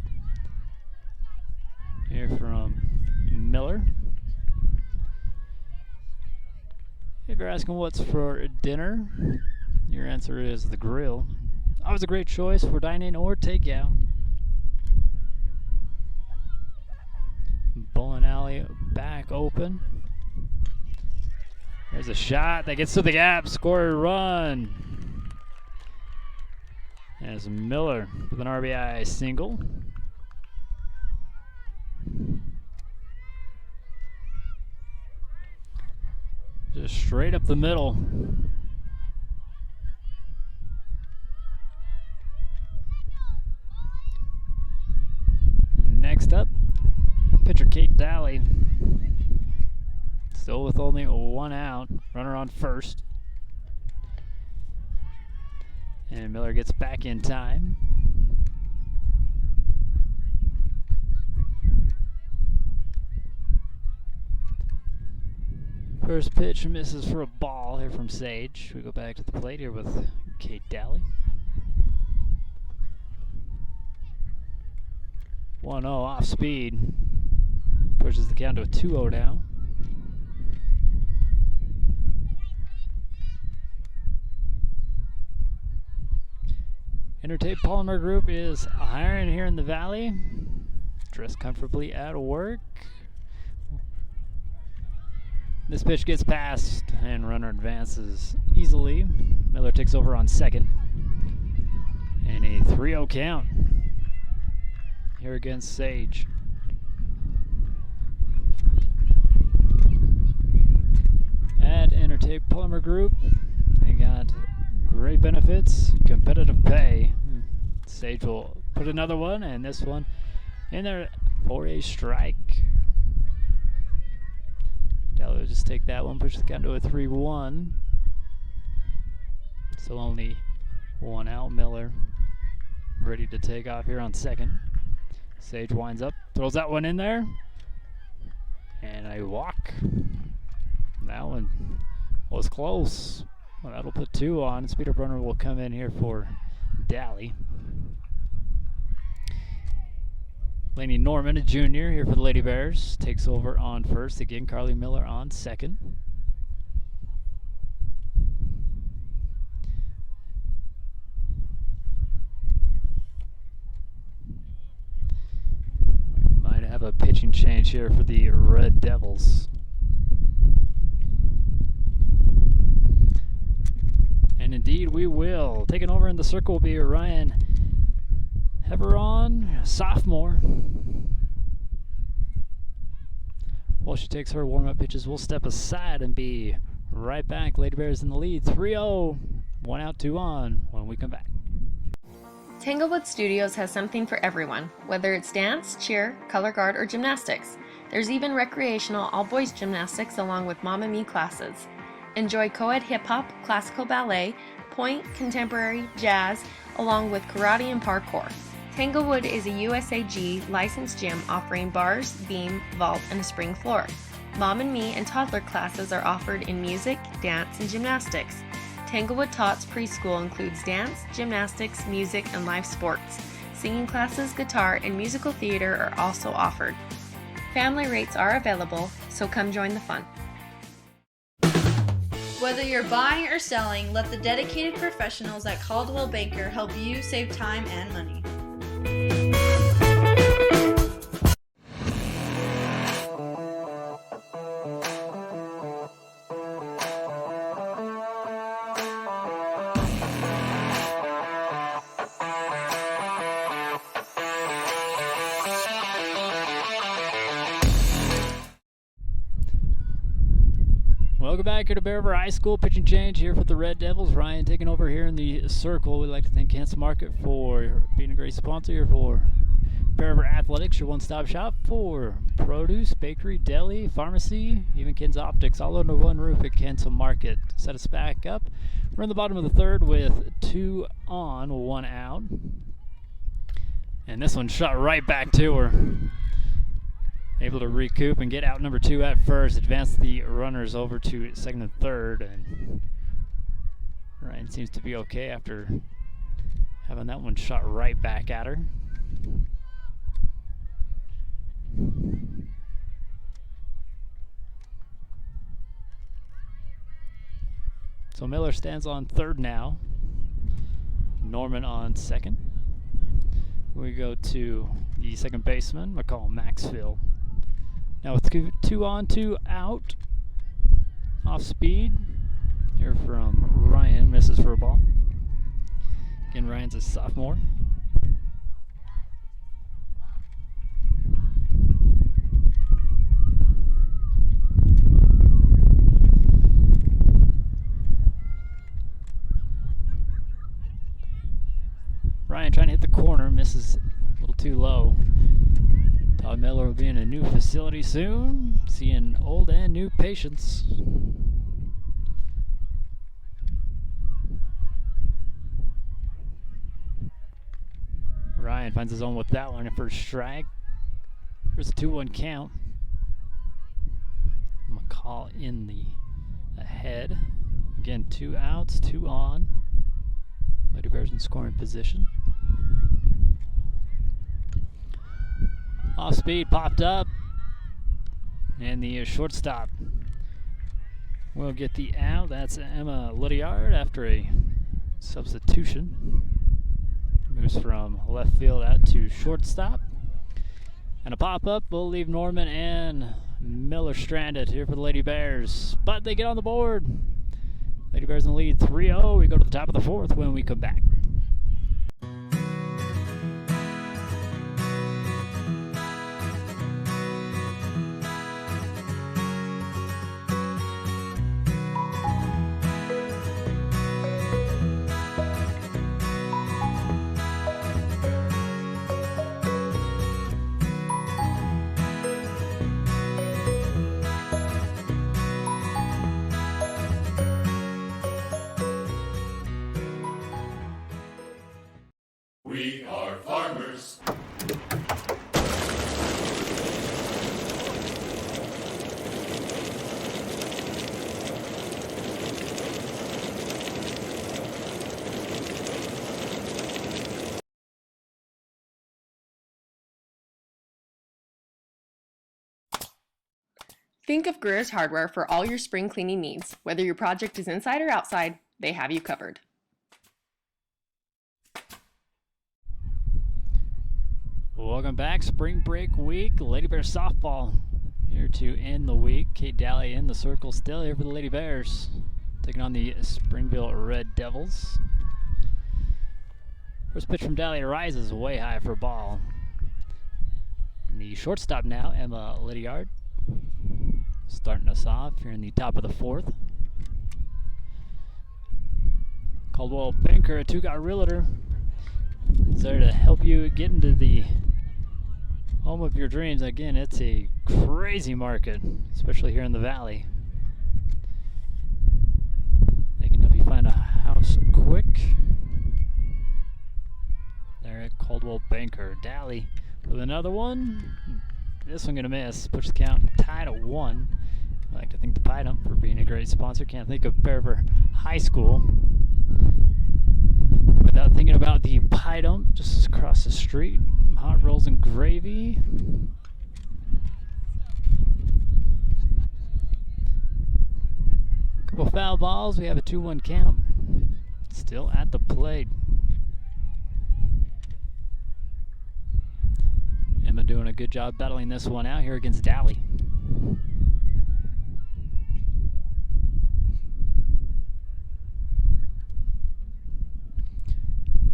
Here from Miller. If you're asking what's for dinner, your answer is the grill. Always a great choice for dining or takeout. Bowling alley back open. There's a shot that gets to the gap. Score a run. As Miller with an RBI single. Just straight up the middle. Next up, pitcher Kate Daly. Still with only 1 out. Runner on first. And Miller gets back in time. First pitch misses for a ball here from Sage. We go back to the plate here with Kate Daly. 1-0 off speed. Pushes the count to a 2-0 now. Intertape Polymer Group is hiring here in the Valley. Dressed comfortably at work. This pitch gets past and runner advances easily. Miller takes over on second. And a 3-0 count here against Sage. At Intertape Polymer Group, they got great benefits, competitive pay. Sage will put another one, and this one in there for a strike. Daly will just take that one, push the count to a 3-1. Still only 1 out. Miller ready to take off here on second. Sage winds up, throws that one in there, and a walk. That one was close. Well, that'll put 2 on. Speeder Brunner will come in here for Daly. Laney Norman, a junior here for the Lady Bears, takes over on first. Again, Carly Miller on second. We might have a pitching change here for the Red Devils. And indeed we will. Taking over in the circle will be Ryan Heveron, sophomore. While she takes her warm-up pitches, we'll step aside and be right back. Lady Bears in the lead, 3-0. 1 out, 2 on when we come back. Tanglewood Studios has something for everyone, whether it's dance, cheer, color guard, or gymnastics. There's even recreational all-boys gymnastics along with Mamma Me classes. Enjoy co-ed hip-hop, classical ballet, point, contemporary, jazz, along with karate and parkour. Tanglewood is a USAG licensed gym offering bars, beam, vault, and a spring floor. Mom and Me and toddler classes are offered in music, dance, and gymnastics. Tanglewood Tots preschool includes dance, gymnastics, music, and live sports. Singing classes, guitar, and musical theater are also offered. Family rates are available, so come join the fun. Whether you're buying or selling, let the dedicated professionals at Caldwell Banker help you save time and money. Welcome back here to Bear River High School. Pitching change here for the Red Devils. Ryan taking over here in the circle. We'd like to thank Kansas Market for being a great sponsor here for Bear River Athletics, your one-stop shop for produce, bakery, deli, pharmacy, even Ken's Optics, all under one roof at Kansas Market. Set us back up. We're in the bottom of the third with 2 on, 1 out. And this one shot right back to her. Able to recoup and get out number 2 at first. Advance the runners over to second and third. And Ryan seems to be okay after having that one shot right back at her. So Miller stands on third now. Norman on second. We go to the second baseman, McCall Maxfield. Now with 2 on, 2 out. Off speed. Here from Ryan, misses for a ball. Again, Ryan's a sophomore. Ryan trying to hit the corner, misses a little too low. Todd Miller will be in a new facility soon, seeing old and new patients. Ryan finds his own with that one, a first strike. There's a 2-1 count. McCall in the ahead. Again, 2 outs, 2 on. Lady Bears in scoring position. Off speed, popped up. And the shortstop will get the out. That's Emma Lydiard after a substitution. Moves from left field out to shortstop. And a pop-up will leave Norman and Miller stranded here for the Lady Bears. But they get on the board. Lady Bears in the lead 3-0. We go to the top of the fourth when we come back. We are farmers. Think of Greer's Hardware for all your spring cleaning needs. Whether your project is inside or outside, they have you covered. Welcome back, spring break week, Lady Bears softball here to end the week. Kate Daly in the circle still here for the Lady Bears, taking on the Springville Red Devils. First pitch from Daly rises way high for a ball. And the shortstop now, Emma Lydiard, starting us off here in the top of the fourth. Caldwell Banker, a 2-guy realtor, is there to help you get into the home of your dreams. Again, it's a crazy market, especially here in the valley. They can help you find a house quick. There at Caldwell Banker. Dally with another one. This one gonna miss. Push the count tied at 1. I'd like to thank the Pie Dump for being a great sponsor. Can't think of Bear River High School without thinking about the Pie Dump just across the street. Hot rolls and gravy. Couple foul balls. We have a 2-1 count. Still at the plate. Emma doing a good job battling this one out here against Dally.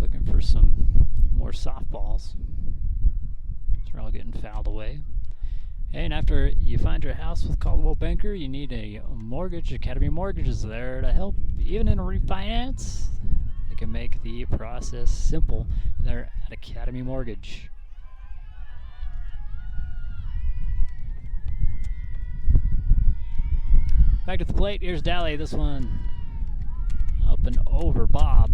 Looking for some more softballs. They're all getting fouled away. And after you find your house with Caldwell Banker, you need a mortgage. Academy Mortgage is there to help. Even in a refinance, they can make the process simple. They're at Academy Mortgage. Back to the plate. Here's Dally. This one up and over Bob.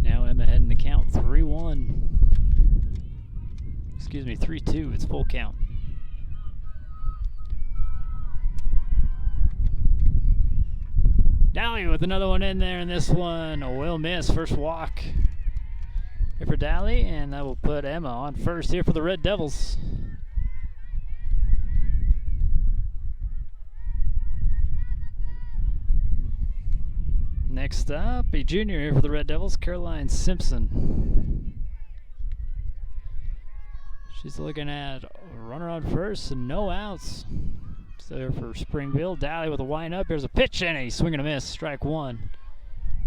Now Emma heading the count 3-1. Excuse me, 3-2. It's full count. Dally with another one in there, and this one will miss. First walk here for Dally, and that will put Emma on first here for the Red Devils. Next up, a junior here for the Red Devils, Caroline Simpson. She's looking at a runner on first and no outs. So there for Springville. Dally with a wind up. Here's a pitch and a swing and a miss. Strike 1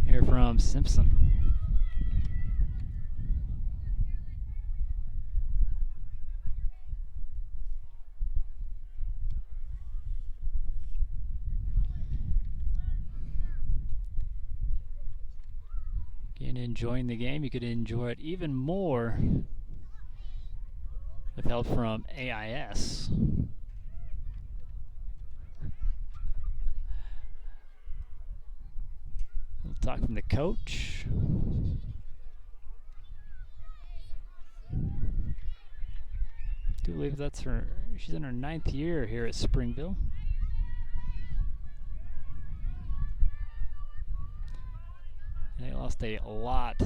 here from Simpson. Again, enjoying the game. You could enjoy it even more with help from AIS. We'll talk from the coach. I do believe that's her. She's in her 9th year here at Springville. They lost a lot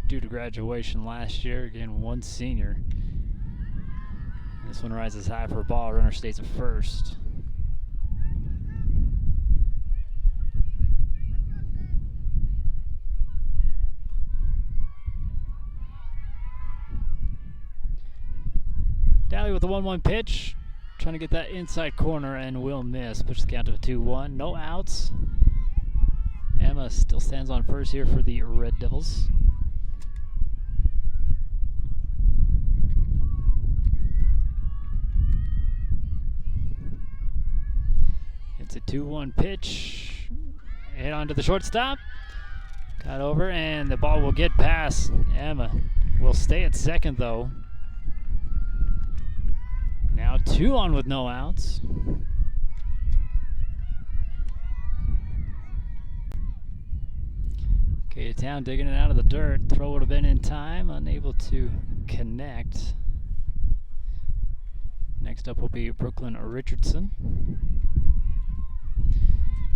due to graduation last year. Again, one senior. This one rises high for a ball. Runner stays at first. Dally with the 1-1 pitch. Trying to get that inside corner and will miss. Push the count to 2-1. No outs. Emma still stands on first here for the Red Devils. It's a 2-1 pitch. Hit onto the shortstop. Got over, and the ball will get past Emma. Will stay at second, though. Now 2 on with no outs. K-Town digging it out of the dirt. Throw would have been in time. Unable to connect. Next up will be Brooklyn Richardson.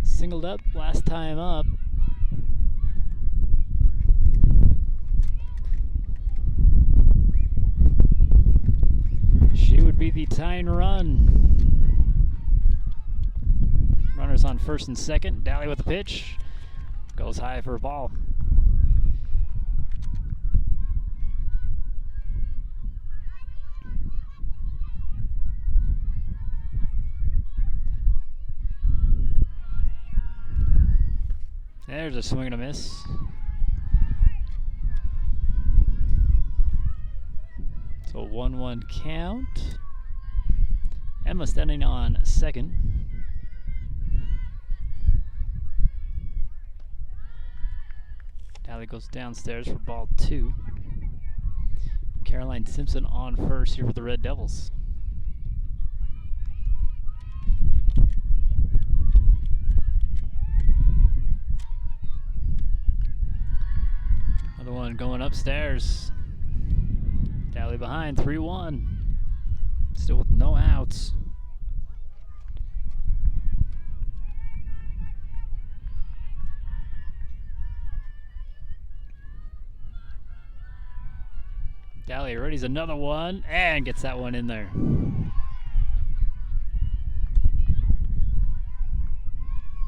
Singled up last time up. She would be the tying run. Runners on first and second. Dally with the pitch. Goes high for a ball. There's a swing and a miss. So 1-1 count. Emma standing on second. Dally goes downstairs for ball 2. Caroline Simpson on first here for the Red Devils. Another one going upstairs. Dally behind, 3-1. Still with no outs. Dally ready's another one and gets that one in there.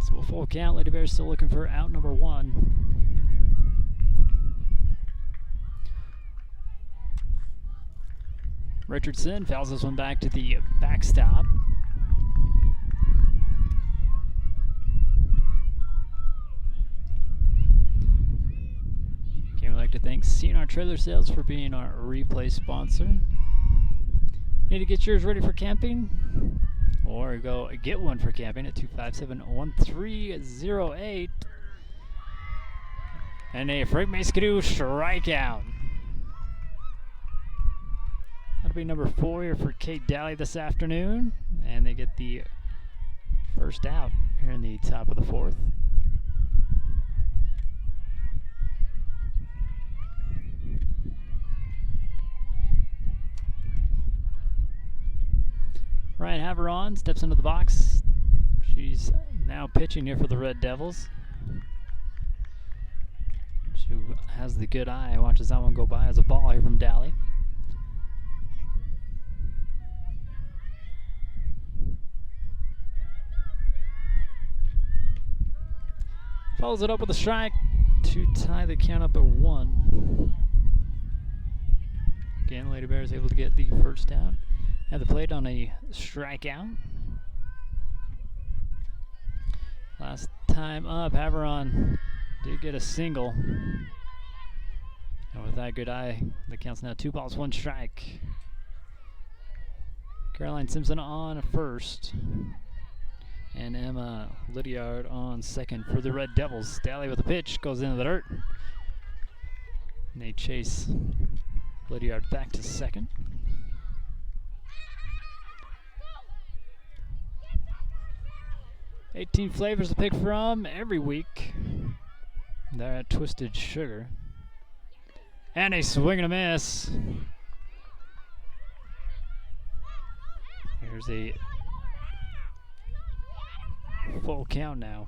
So a full count. Lady Bears still looking for out number 1. Richardson fouls this one back to the backstop. Again, we'd like to thank CNR Trailer Sales for being our replay sponsor. Need to get yours ready for camping? Or go get one for camping at 257-1308. And a Frank Maskadoo strikeout. That'll be number 4 here for Kate Dally this afternoon. And they get the first out here in the top of the 4th. Ryan Haveron steps into the box. She's now pitching here for the Red Devils. She has the good eye, watches that one go by as a ball here from Dally. Follows it up with a strike to tie the count up at 1. Again, Lady Bears able to get the first out. At the plate on a strikeout. Last time up, Haveron did get a single. And with that good eye, the count's now 2 balls, 1 strike. Caroline Simpson on first. And Emma Lydiard on second for the Red Devils. Dally with a pitch, goes into the dirt. And they chase Lydiard back to second. 18 flavors to pick from every week. They're at Twisted Sugar. And a swing and a miss. Here's a full count now.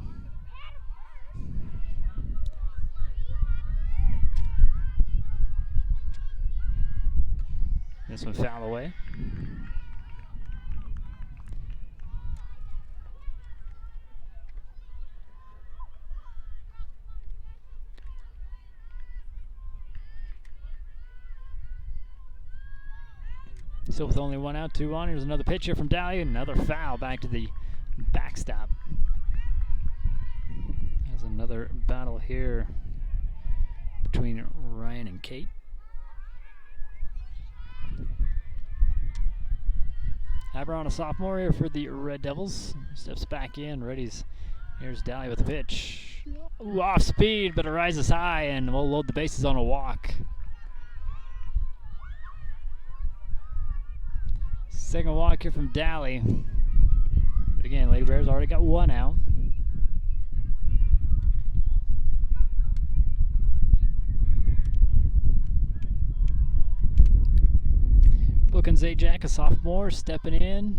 This one foul away. Still with only 1 out, 2 on. Here's another pitch here from Dally. Another foul back to the backstop. There's another battle here between Ryan and Kate. Haveron, a sophomore here for the Red Devils. Steps back in, readies. Here's Dally with the pitch. Ooh, off speed, but it rises high, and we'll load the bases on a walk. Second walk here from Dally. But again, Lady Bears already got 1 out. Booking Zajac, a sophomore, stepping in.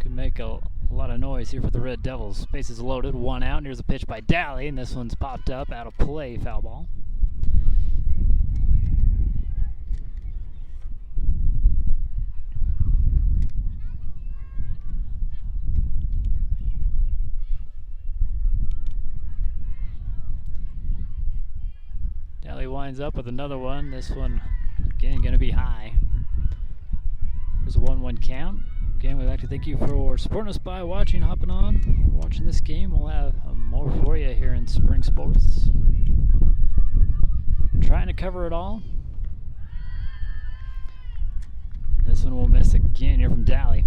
Could make a lot of noise here for the Red Devils. Bases loaded, 1 out. And here's a pitch by Dally, and this one's popped up out of play, foul ball. Dally winds up with another one. This one, again, going to be high. There's a 1-1 count. Again, we'd like to thank you for supporting us by watching, hopping on, watching this game. We'll have more for you here in spring sports. Trying to cover it all. This one will miss again here from Dally.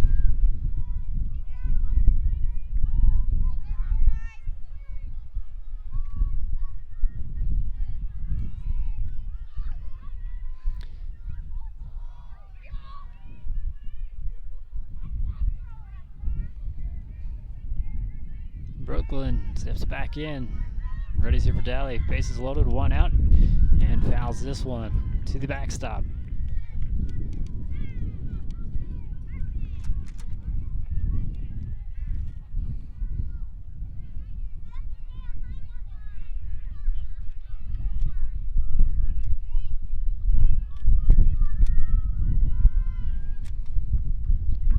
Brooklyn steps back in. Ready's here for Daly. Bases loaded, one out, and fouls this one to the backstop.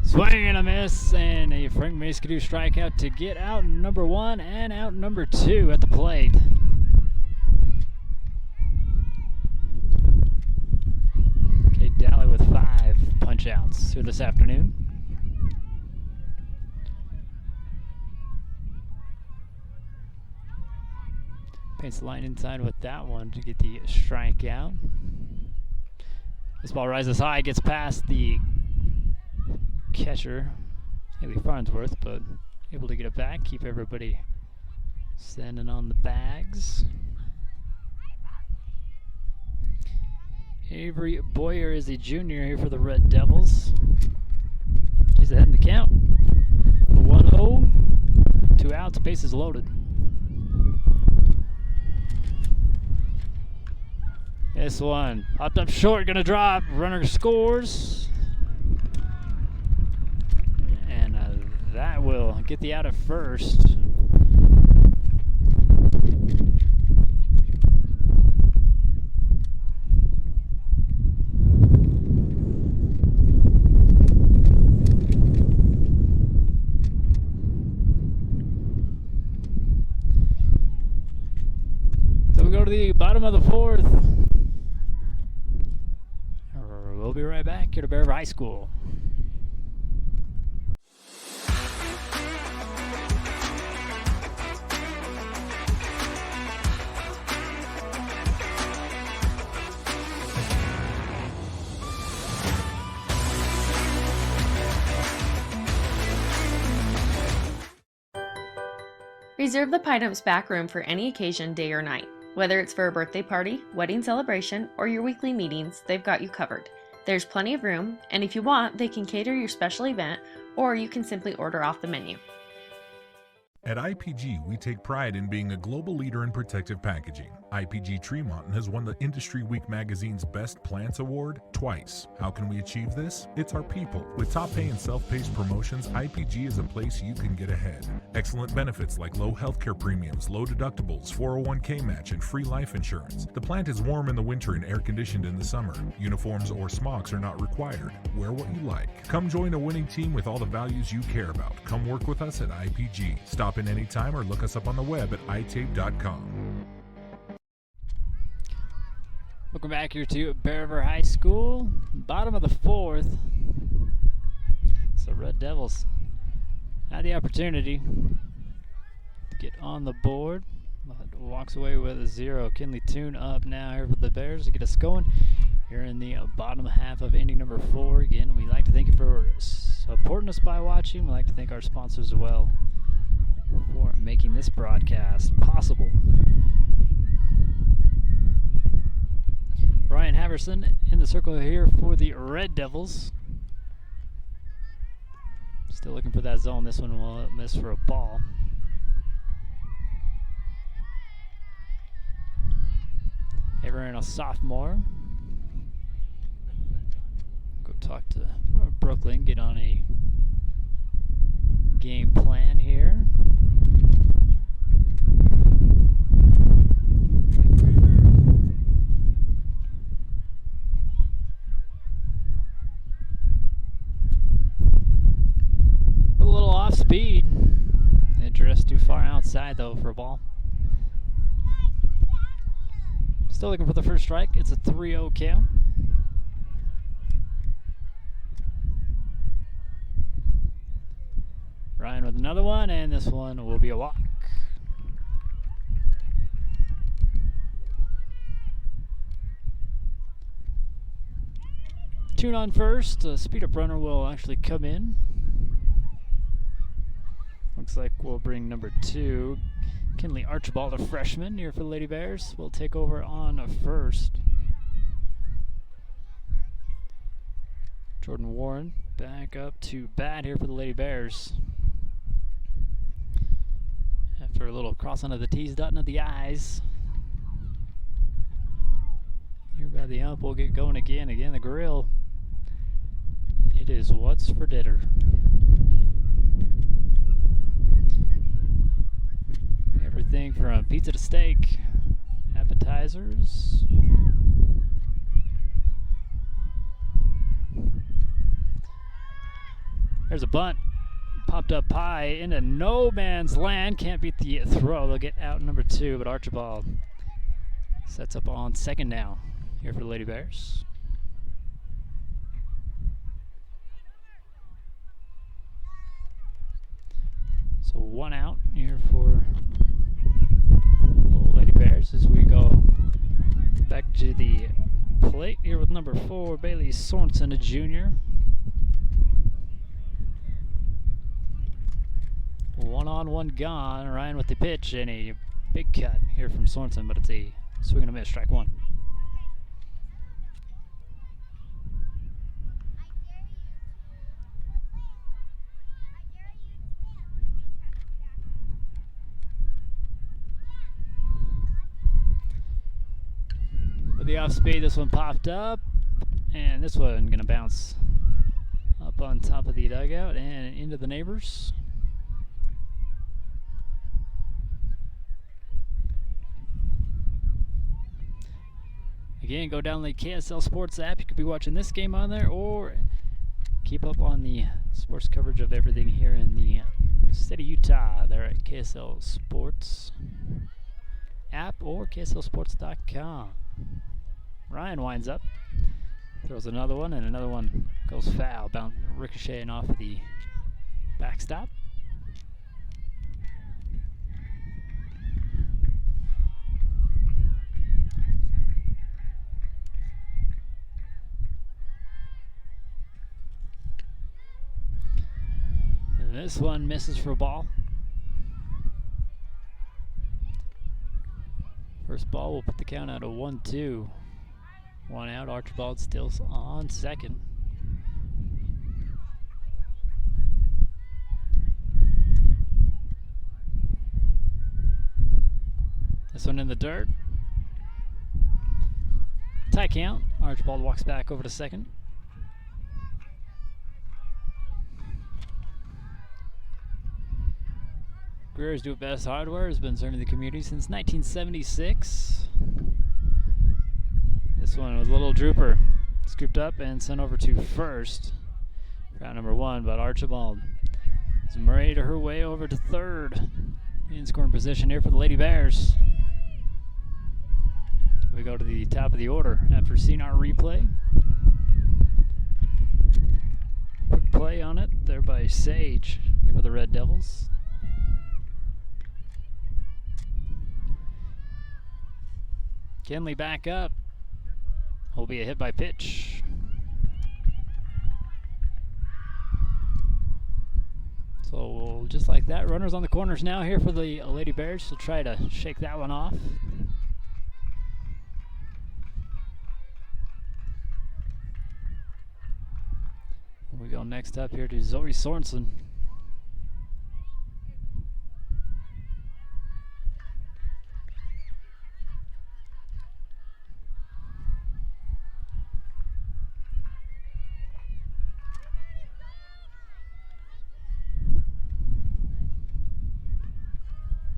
Swing and a miss, and a Frank Maskadoo strikeout to get out number one and out number two at the plate. Kate Daly with 5 punch outs here this afternoon. Paints the line inside with that one to get the strikeout. This ball rises high, gets past the catcher, Haley Farnsworth, but able to get it back, keep everybody standing on the bags. Avery Boyer is a junior here for the Red Devils. He's ahead in the count. 1-0, 2 outs, bases loaded. This one popped up short, gonna drop, runner scores. That will get the out at first. So we go to the bottom of the 4th. We'll be right back here to Bear River High School. Reserve the Pineap's back room for any occasion, day or night. Whether it's for a birthday party, wedding celebration, or your weekly meetings, they've got you covered. There's plenty of room, and if you want, they can cater your special event, or you can simply order off the menu. At IPG, we take pride in being a global leader in protective packaging. IPG Tremont has won the Industry Week magazine's Best Plants Award twice. How can we achieve this? It's our people. With top pay and self-paced promotions, IPG is a place you can get ahead. Excellent benefits like low healthcare premiums, low deductibles, 401k match, and free life insurance. The plant is warm in the winter and air-conditioned in the summer. Uniforms or smocks are not required. Wear what you like. Come join a winning team with all the values you care about. Come work with us at IPG. Stop in anytime or look us up on the web at itape.com. Welcome back here to Bear River High School. Bottom of the 4th. So Red Devils had the opportunity to get on the board, but walks away with a 0. Kinley Toon up now here for the Bears to get us going here in the bottom half of inning number 4. Again, we'd like to thank you for supporting us by watching. We'd like to thank our sponsors as well for making this broadcast possible. Ryan Haverson in the circle here for the Red Devils. Still looking for that zone. This one will miss for a ball. Avery, a sophomore. Go talk to Brooklyn, get on a game plan here. A little off speed. It drifts too far outside though for a ball. Still looking for the first strike. It's a 3-0 count. Ryan with another one, and this one will be a walk. Tune on first. Speed up runner will actually come in. Looks like we'll bring number 2, Kinley Archibald, a freshman here for the Lady Bears, will take over on first. Jordan Warren back up to bat here for the Lady Bears. After a little cross onto the T's, dotting of the I's. Here by the ump, we'll get going again. Again, the grill. It is what's for dinner. Everything from pizza to steak, appetizers. There's a bunt. Popped up high into no man's land. Can't beat the throw. They'll get out number 2, but Archibald sets up on second now here for the Lady Bears. So 1 out here for the Lady Bears as we go back to the plate here with number 4, Bailey Sorensen, a junior. 1 on, 1 gone. Ryan with the pitch and a big cut here from Sorensen, but it's a swing and a miss, strike 1. With the off speed, this one popped up, and this one gonna bounce up on top of the dugout and into the neighbors. Again, go down the KSL Sports app. You could be watching this game on there, or keep up on the sports coverage of everything here in the state of Utah. They're at KSL Sports app or KSLSports.com. Ryan winds up, throws another one, and another one goes foul, ricocheting off of the backstop. And this one misses for a ball. First ball will put the count out of 1-2. 1 out, Archibald still on second. This one in the dirt. Tie count. Archibald walks back over to second. Brewers Do It Best Hardware has been serving the community since 1976. This one was a little drooper. Scooped up and sent over to first. Round number 1, but Archibald is ready to her way over to third. In scoring position here for the Lady Bears. We go to the top of the order after seeing our replay. Quick play on it there by Sage here for the Red Devils. Kenley back up. Will be a hit by pitch. So just like that, runners on the corners now here for the Lady Bears. She'll try to shake that one off. We go next up here to Zoe Sorensen.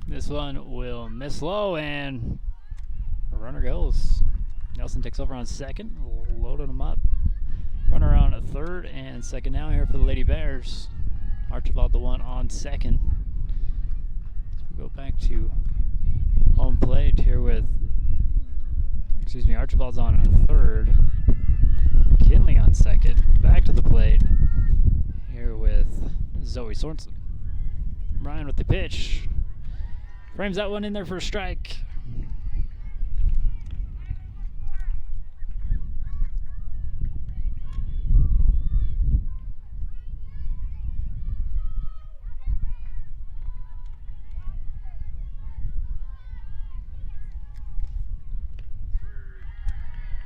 This one will miss low, and a runner goes. Nelson takes over on second, loading him up. Runner on a third and second now here for the Lady Bears. Archibald the one on second. So we go back to home plate here with, Archibald's on a third. Kinley on second. Back to the plate here with Zoe Sorensen. Ryan with the pitch. Frames that one in there for a strike.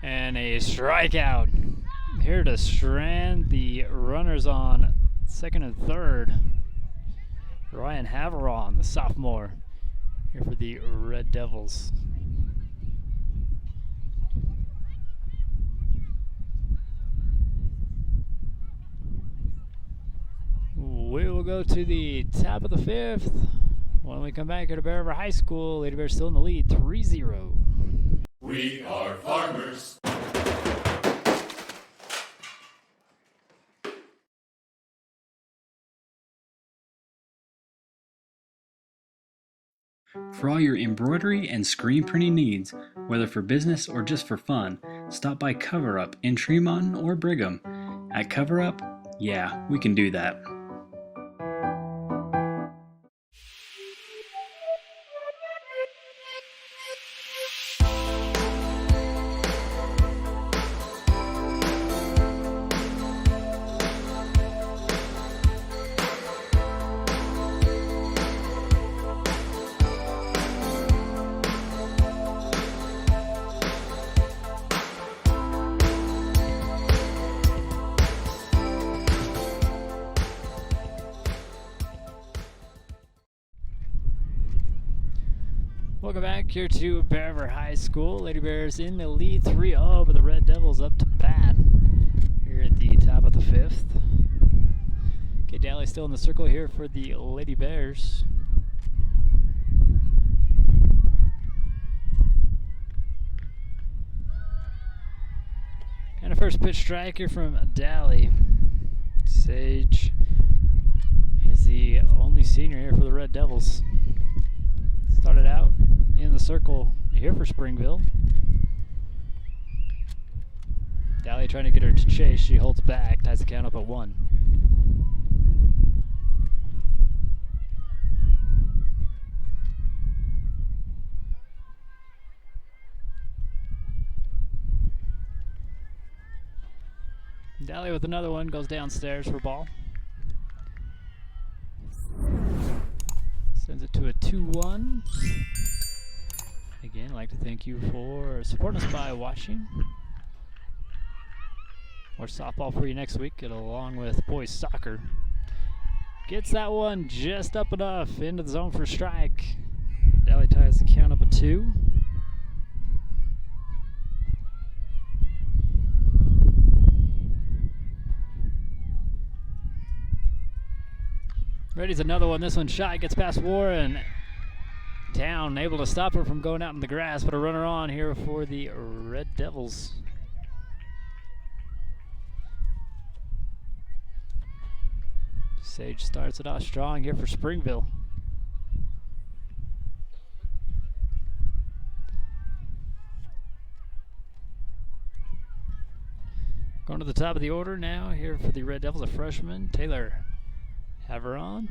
And a strikeout. Here to strand the runners on second and third. Ryan Haveron, the sophomore. here for the Red Devils. We will go to the top of the 5th. When we come back here to Bear River High School, Lady Bears still in the lead, 3-0. We are farmers. For all your embroidery and screen printing needs, whether for business or just for fun, stop by Cover Up in Tremont or Brigham. At Cover Up, yeah, we can do that. Welcome back here to Bear River High School. Lady Bears in the lead 3-0, but the Red Devils up to bat here at the top of the 5th. Okay, Daly still in the circle here for the Lady Bears. And a first pitch strike here from Daly. Sage is the only senior here for the Red Devils. Started out in the circle here for Springville. Daly trying to get her to chase. She holds back, ties the count up at 1. Daly with another one, goes downstairs for ball. Sends it to a 2-1. Again, I'd like to thank you for supporting us by watching. More softball for you next week, along with boys soccer. Gets that one just up enough into the zone for a strike. Daly ties the count up at 2. Ready's another one. This one shot gets past Warren. Down, able to stop her from going out in the grass, but a runner on here for the Red Devils. Sage starts it off strong here for Springville. Going to the top of the order now here for the Red Devils, a freshman, Taylor Haveron.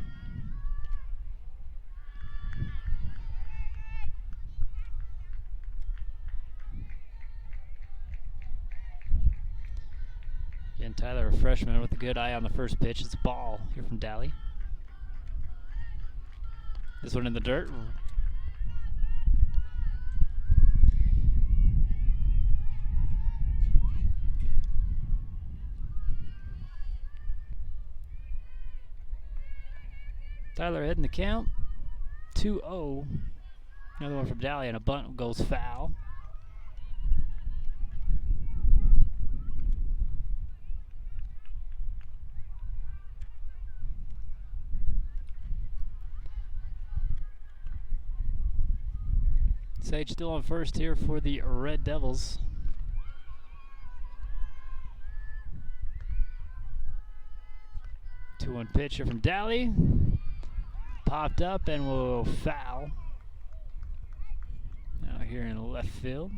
Again, Tyler, a freshman with a good eye on the first pitch. It's a ball here from Daly. This one in the dirt. Tyler heading the count. 2-0. Another one from Daly, and a bunt goes foul. Sage still on first here for the Red Devils. Two-one pitch here from Daly. Popped up and will foul. Now here in left field.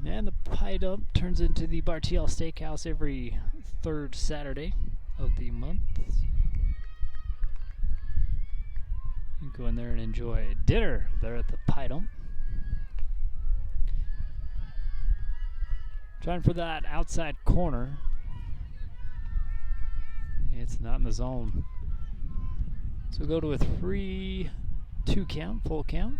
And the pie dump turns into the Bartiel Steakhouse every third Saturday of the month. You can go in there and enjoy dinner there at the pie dump. Trying for that outside corner. It's not in the zone. So we'll go to a 3-2 count, full count.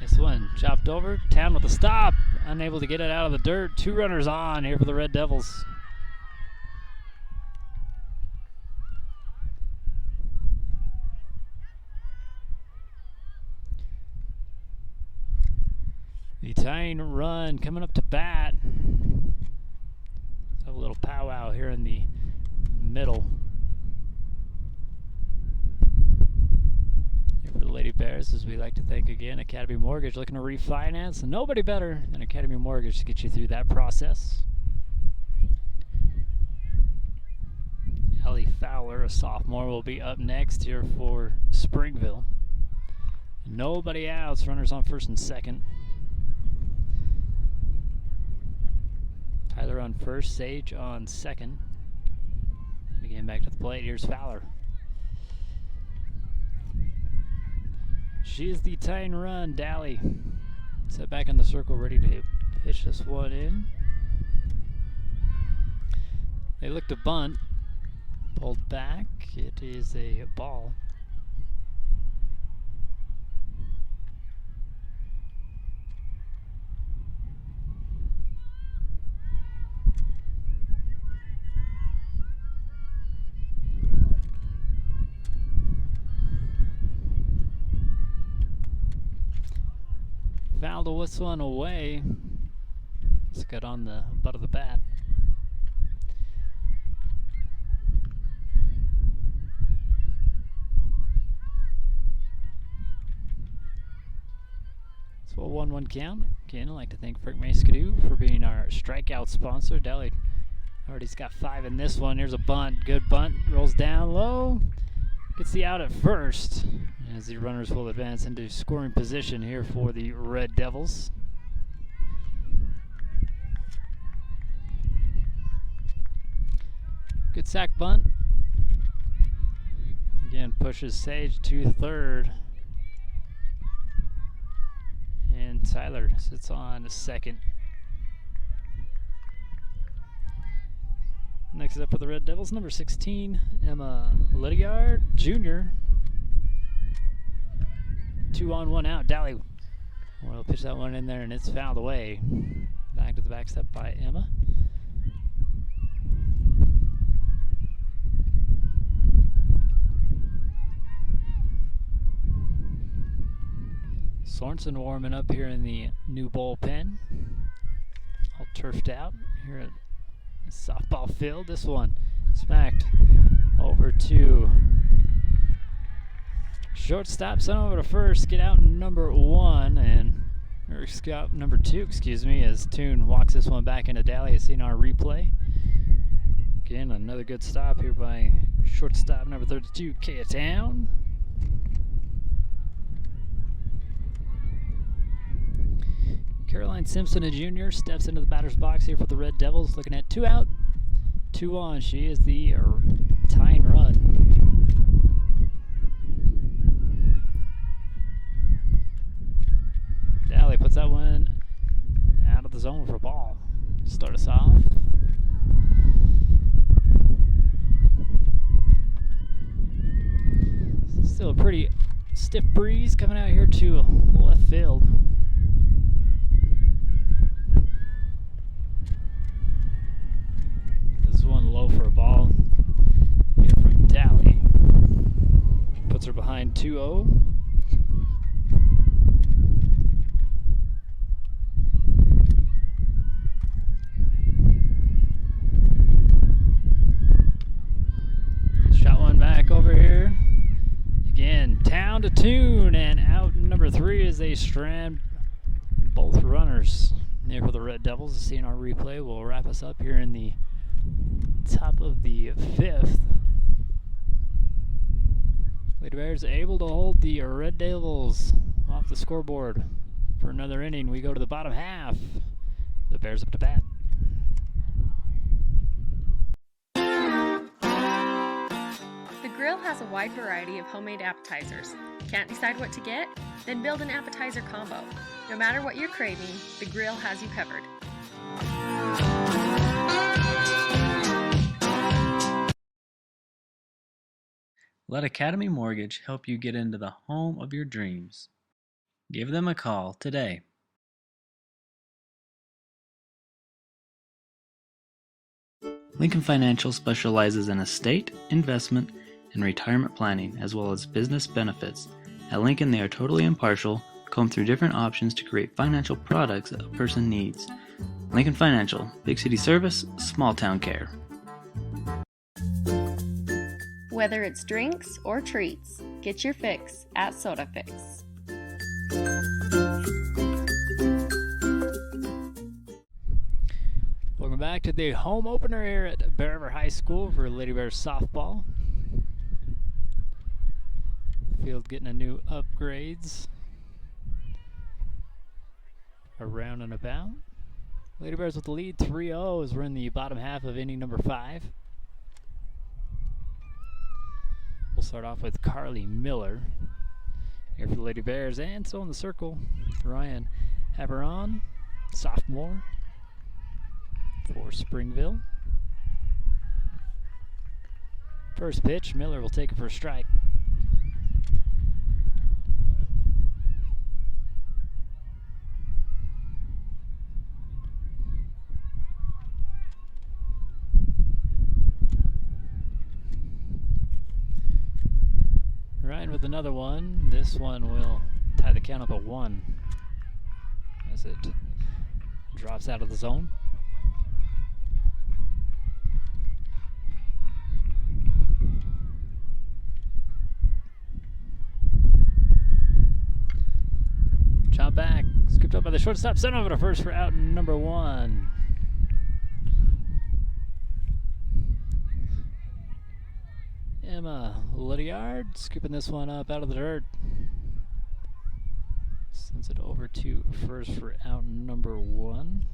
This one chopped over. Town with a stop. Unable to get it out of the dirt. 2 runners on here for the Red Devils. The tying run coming up to bat. Let's have a little powwow here in the middle. Here for the Lady Bears, as we like to thank again, Academy Mortgage looking to refinance. Nobody better than Academy Mortgage to get you through that process. Ellie Fowler, a sophomore, will be up next here for Springville. Nobody outs, runners on first and second. Tyler on first, Sage on second. Again, back to the plate. Here's Fowler. She is the tying run. Dally set back in the circle, ready to pitch this one in. They look to bunt. Pulled back. It is a ball. Fouled the whistle and away. It's got on the butt of the bat. So a 1-1 count. Again, I'd like to thank Frank Maskadoo for being our strikeout sponsor. Dally already's got 5 in this one. Here's a bunt. Good bunt. Rolls down low. Gets the out at first, as the runners will advance into scoring position here for the Red Devils. Good sack bunt. Again, pushes Sage to third. And Tyler sits on second. Next up for the Red Devils, number 16, Emma Lydiard Jr. 2 on, 1 out. Dally will pitch that one in there, and it's fouled away. Back to the backstep by Emma. Sorensen warming up here in the new bullpen. All turfed out here at softball field. This one smacked over to shortstop, sent over to first. Get out number 1 or scout number 2, excuse me, as Toon walks this one back into Dally, as seen our replay. Again, another good stop here by shortstop number 32, Kaya Town. Caroline Simpson, a junior, steps into the batter's box here for the Red Devils, looking at 2 out, 2 on. She is the tying run. Dally puts that one out of the zone for a ball. Start us off. Still a pretty stiff breeze coming out here to left field. One low for a ball here from Dally. Puts her behind 2-0. Shot one back over here. Again, Town to Toon, and out number 3 is a strand. Both runners there for the Red Devils. Seeing our replay will wrap us up here in the top of the 5th. Lady Bears able to hold the Red Devils off the scoreboard for another inning. We go to the bottom half. The Bears up to bat. The Grill has a wide variety of homemade appetizers. Can't decide what to get? Then build an appetizer combo. No matter what you're craving, the Grill has you covered. Let Academy Mortgage help you get into the home of your dreams. Give them a call today. Lincoln Financial specializes in estate, investment, and retirement planning, as well as business benefits. At Lincoln, they are totally impartial, comb through different options to create financial products that a person needs. Lincoln Financial, big city service, small town care. Whether it's drinks or treats, get your fix at Soda Fix. Welcome back to the home opener here at Bear River High School for Lady Bears softball. Field getting a new upgrades around and about. Lady Bears with the lead 3-0 as we're in the bottom half of inning number 5. We'll start off with Carly Miller here for the Lady Bears, and so in the circle, Ryan Haberon, sophomore for Springville. First pitch, Miller will take it for a strike. Ryan with another one. This one will tie the count up at 1 as it drops out of the zone. Chop back, scooped up by the shortstop, sent over to first for out number 1. Emma Lydiard scooping this one up out of the dirt. Sends it over to first for out number 1.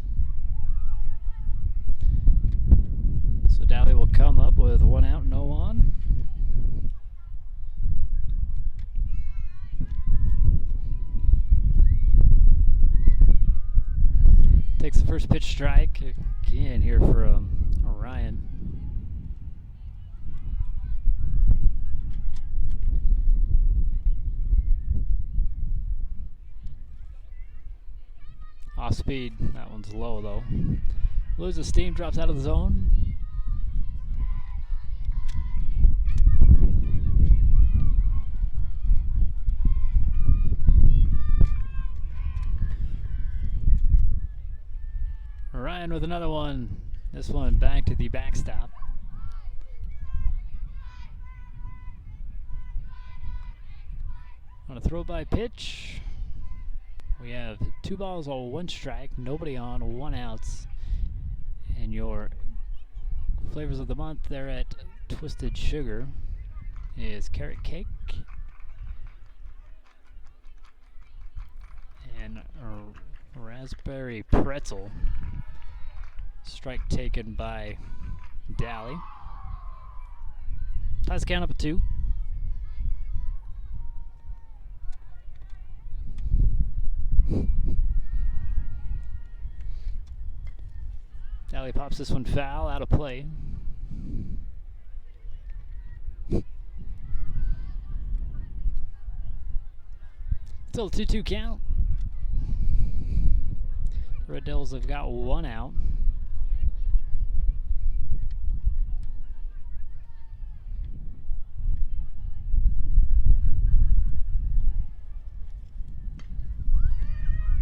So Dally will come up with 1 out, no on. Takes the first pitch strike again here for Ryan. Off speed, that one's low though. Loses steam, drops out of the zone. Ryan with another one. This one back to the backstop. On a throw by pitch. We have 2 balls, 1 strike, nobody on, 1 outs. And your flavors of the month there at Twisted Sugar is carrot cake and a raspberry pretzel. Strike taken by Dally. Ties the count up at 2. Dally pops this one foul, out of play. Still a 2-2 count. Red Devils have got 1 out.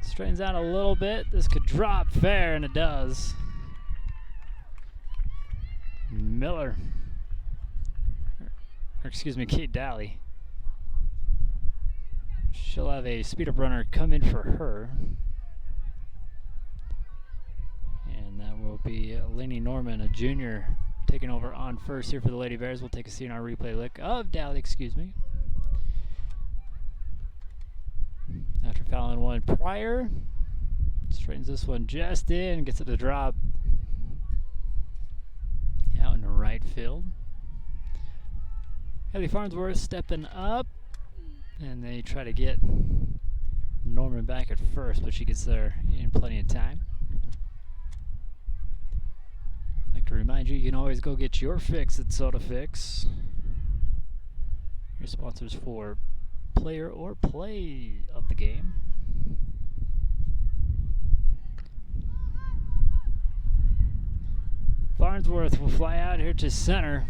Straightens out a little bit. This could drop fair, and it does. Miller. Or excuse me, Kate Dally. She'll have a speed-up runner come in for her. And that will be Lainey Norman, a junior, taking over on first here for the Lady Bears. We'll take a CNR replay look of Dally, excuse me. After fouling one prior, straightens this one just in, gets it to drop out in the right field. Haley Farnsworth stepping up, and they try to get Norman back at first, but she gets there in plenty of time. I'd like to remind you, you can always go get your fix at Soda Fix. Your sponsors for player or play of the game. Farnsworth will fly out here to center.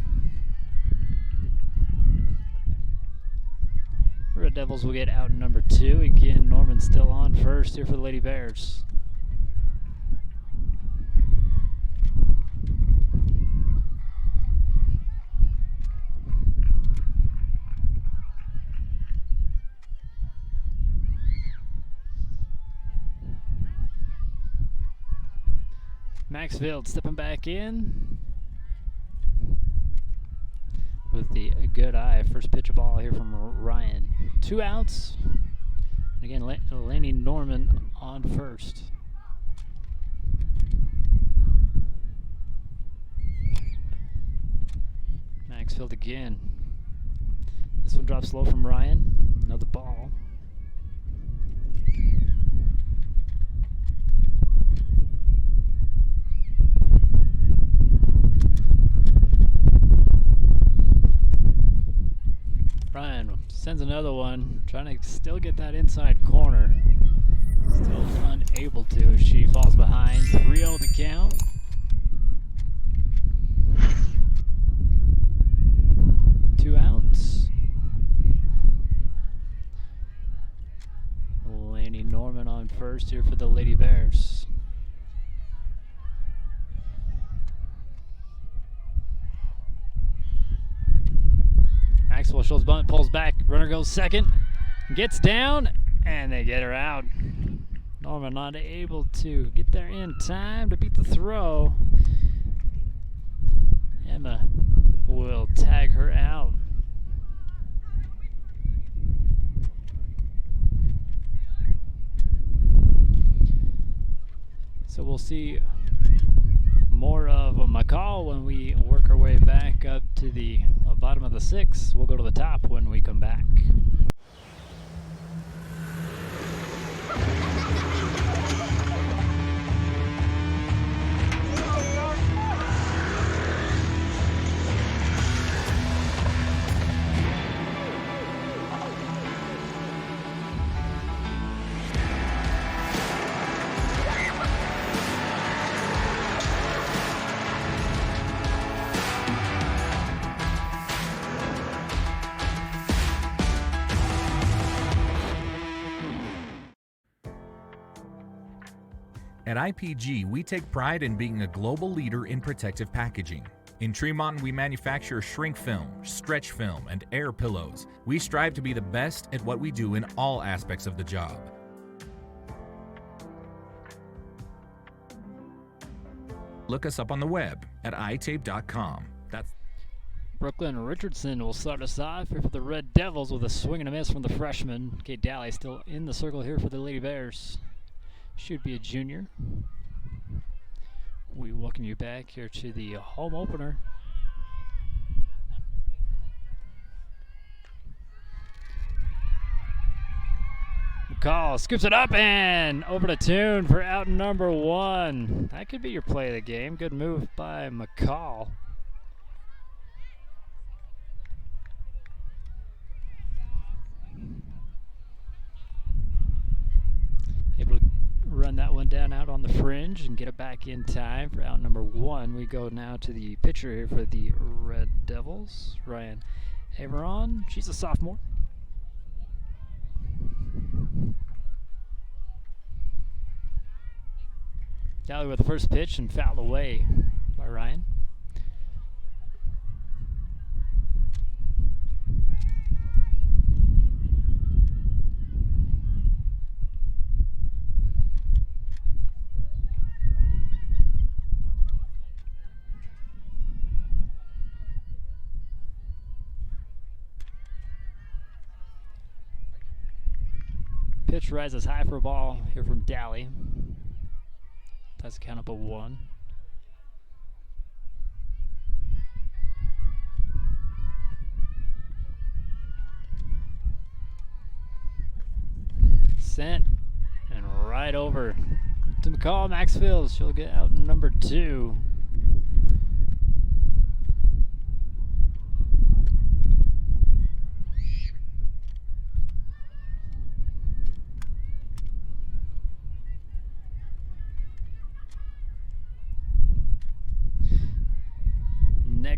Red Devils will get out number 2. Again, Norman still on first here for the Lady Bears. Maxfield stepping back in with the good eye. First pitch of ball here from Ryan. 2 outs. And again, Laney Norman on first. Maxfield again. This one drops low from Ryan. Another ball. Ryan sends another one, trying to still get that inside corner. Still unable to as she falls behind. 3-0 the count. Two outs. Laney Norman on first here for the Lady Bears. Maxwell shows bunt, pulls back, runner goes second, gets down, and they get her out. Norman not able to get there in time to beat the throw. Emma will tag her out. So we'll see more of McCall when we work our way back up to the bottom of the 6th. We'll go to the top when we come back. At IPG, we take pride in being a global leader in protective packaging. In Tremont, we manufacture shrink film, stretch film, and air pillows. We strive to be the best at what we do in all aspects of the job. Look us up on the web at itape.com. That's Brooklyn Richardson will start us off here for the Red Devils with a swing and a miss from the freshman. Kate Daly still in the circle here for the Lady Bears. Should be a junior. We welcome you back here to the home opener. McCall scoops it up and over to Toon for out number 1. That could be your play of the game. Good move by McCall. Able to run that one down out on the fringe and get it back in time for out number 1. We go now to the pitcher here for the Red Devils, Ryan Averon. She's a sophomore. Daly with the first pitch and fouled away by Ryan. Pitch rises high for a ball here from Daly. That's a count up of 1. Sent and right over to McCall. Maxfield, she'll get out number 2.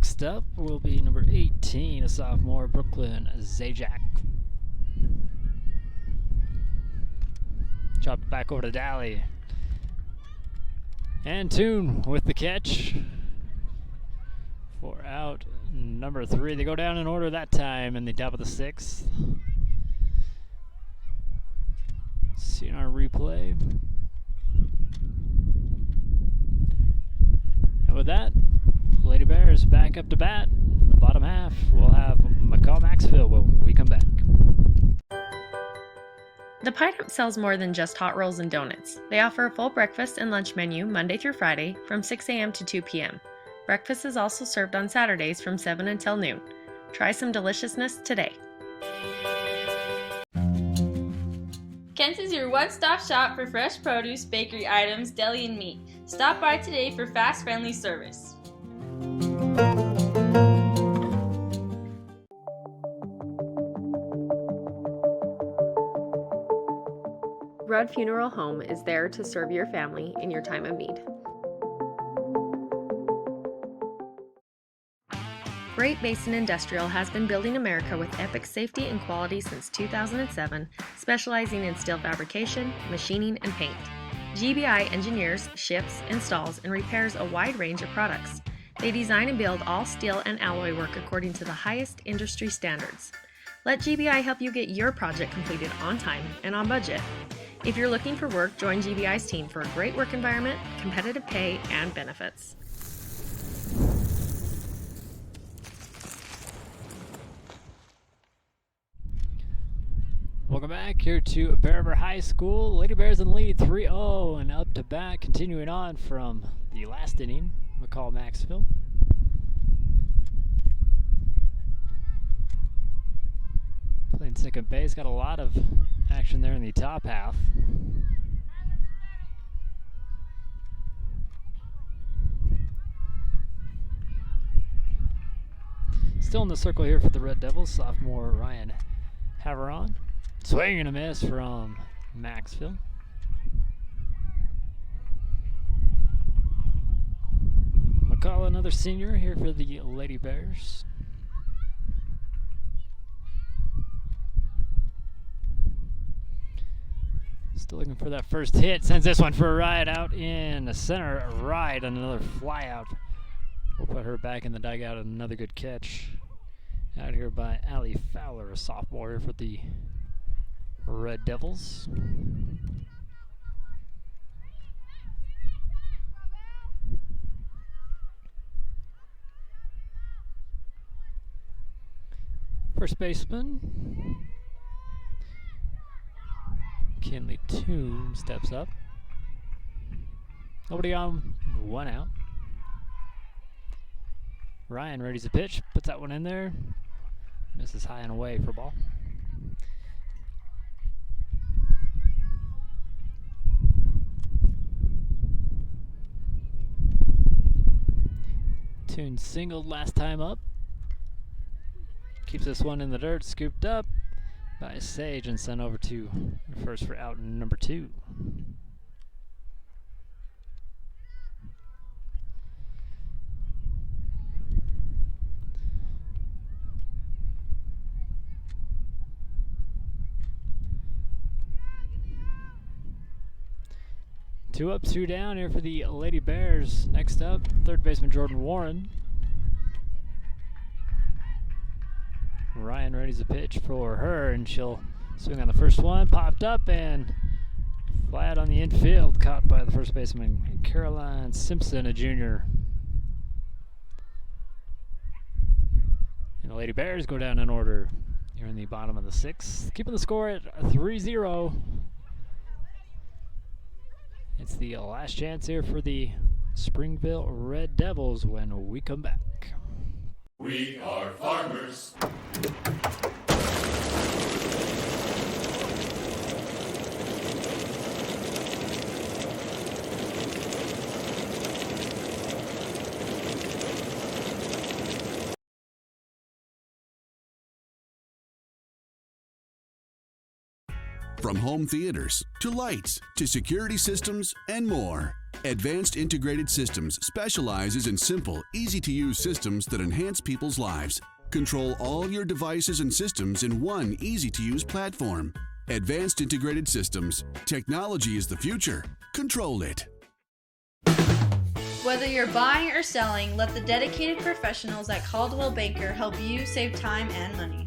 Next up will be number 18, a sophomore, Brooklyn Zajac. Chop it back over to Daly. And Toon with the catch. For out number 3. They go down in order that time in the top of the 6th. See our replay. And with that, Lady Bears back up to bat. In the bottom half, we'll have McCall-Maxville when we come back. The Pine Up sells more than just hot rolls and donuts. They offer a full breakfast and lunch menu Monday through Friday from 6 a.m. to 2 p.m. Breakfast is also served on Saturdays from 7 until noon. Try some deliciousness today. Kent's is your one-stop shop for fresh produce, bakery items, deli, and meat. Stop by today for fast, friendly service. Rudd Funeral Home is there to serve your family in your time of need. Great Basin Industrial has been building America with epic safety and quality since 2007, specializing in steel fabrication, machining, and paint. GBI engineers, ships, installs, and repairs a wide range of products. They design and build all steel and alloy work according to the highest industry standards. Let GBI help you get your project completed on time and on budget. If you're looking for work, join GBI's team for a great work environment, competitive pay, and benefits. Welcome back here to Bear River High School. Lady Bears in the lead 3-0 and up to bat, continuing on from the last inning. McCall-Maxville. Playing second base, got a lot of action there in the top half. Still in the circle here for the Red Devils, sophomore Ryan Haveron. Swing and a miss from Maxville. McCall, another senior here for the Lady Bears. Still looking for that first hit. Sends this one for a ride out in the center right, and another fly out. We'll put her back in the dugout, and another good catch out here by Allie Fowler, a sophomore here for the Red Devils. First baseman Kinley Toon steps up. Nobody on, one out. Ryan readies a pitch, puts that one in there. Misses high and away for ball. Toon singled last time up. Keeps this one in the dirt, scooped up by Sage and sent over to first for out number 2. Two up, two down here for the Lady Bears. Next up, third baseman Jordan Warren. Ryan readies a pitch for her, and she'll swing on the first one. Popped up and flat on the infield, caught by the first baseman Caroline Simpson, a junior. And the Lady Bears go down in order here in the bottom of the 6th, keeping the score at 3-0. It's the last chance here for the Springville Red Devils when we come back. We are farmers. From home theaters to lights to security systems and more, Advanced Integrated Systems specializes in simple, easy-to-use systems that enhance people's lives. Control all your devices and systems in one easy-to-use platform. Advanced Integrated Systems. Technology is the future. Control it. Whether you're buying or selling, let the dedicated professionals at Caldwell Banker help you save time and money.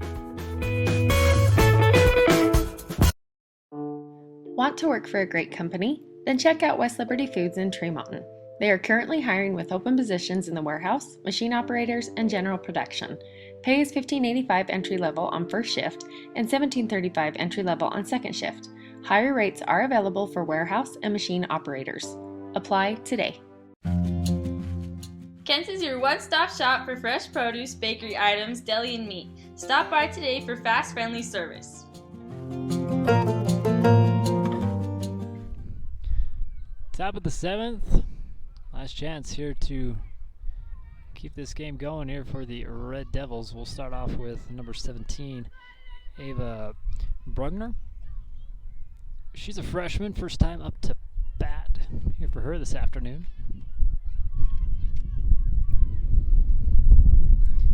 Want to work for a great company? Then check out West Liberty Foods in Tremont. They are currently hiring with open positions in the warehouse, machine operators, and general production. Pay is $15.85 entry level on first shift and $17.35 entry level on second shift. Higher rates are available for warehouse and machine operators. Apply today. Kent's is your one-stop shop for fresh produce, bakery items, deli, and meat. Stop by today for fast, friendly service. Top of the 7th. Last chance here to keep this game going here for the Red Devils. We'll start off with number 17, Ava Brugner. She's a freshman, first time up to bat here for her this afternoon.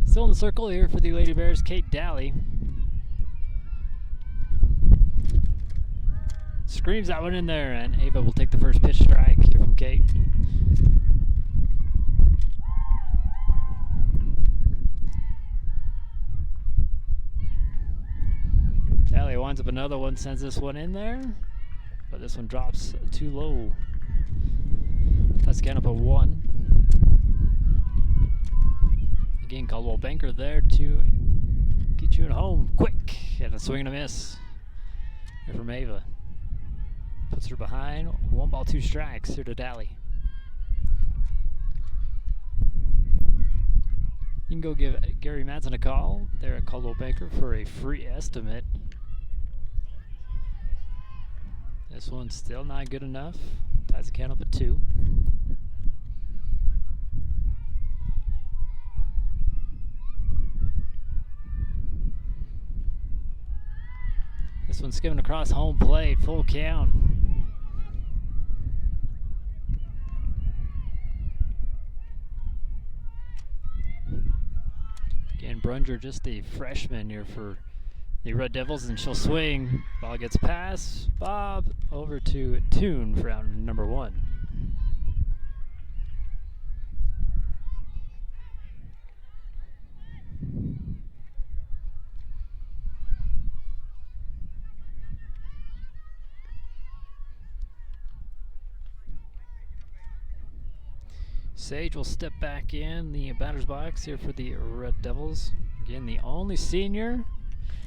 Still in the circle here for the Lady Bears, Kate Daly. Screams that one in there, and Ava will take the first pitch strike here from Kate. Daly winds up another one, sends this one in there, but this one drops too low. That's again up at 1. Again, Caldwell Banker there to get you at home quick, and a swing and a miss here from Ava. Puts her behind. 1 ball, 2 strikes here to Daly. You can go give Gary Madsen a call there at Caldwell Banker for a free estimate. This one's still not good enough. Ties the count up at 2. This one's skimming across home plate, full count. Again, Brunger just a freshman here for the Red Devils, and she'll swing. Ball gets past Bob over to Toon for out number 1. Sage will step back in the batter's box here for the Red Devils. Again, the only senior.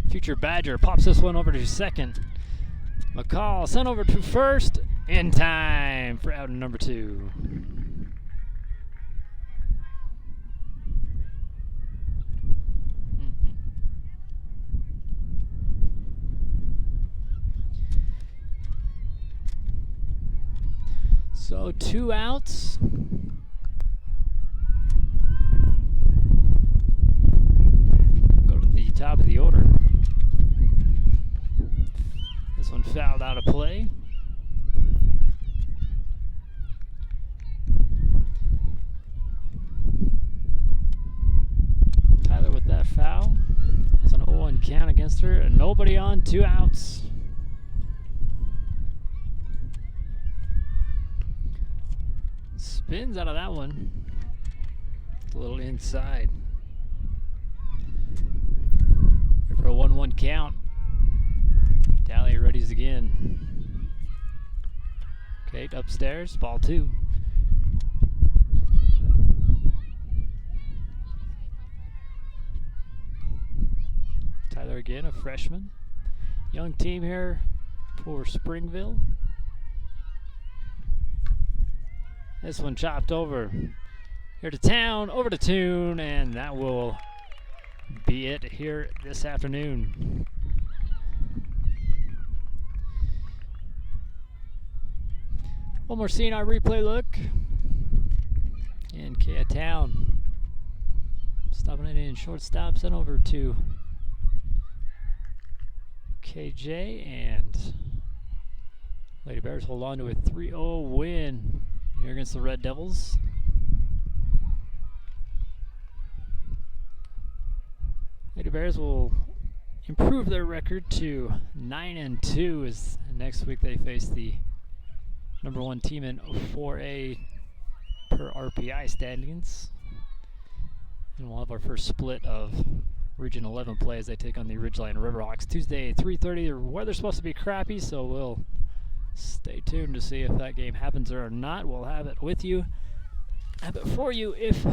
Future Badger pops this one over to second. McCall sent over to first in time for out number 2. So 2 outs. Go to the top of the order. This one fouled out of play. Tyler with that foul. Has an 0-1 count against her, and nobody on, 2 outs. Spins out of that one. It's a little inside. Here for a 1-1 count. Daly readies again. Kate upstairs, ball 2. Tyler again, a freshman. Young team here for Springville. This one chopped over here to town, over to Toon, and that will be it here this afternoon. One more CNR replay look. And Kia Town stopping it in shortstop, sent over to KJ, and Lady Bears hold on to a 3-0 win here against the Red Devils. Lady Bears will improve their record to 9-2 as next week they face the #1 team in 4A per RPI standings. And we'll have our first split of Region 11 play as they take on the Ridgeline Riverhawks. Tuesday, 3:30. The weather's supposed to be crappy, so we'll stay tuned to see if that game happens or not. We'll have it with you, have it for you if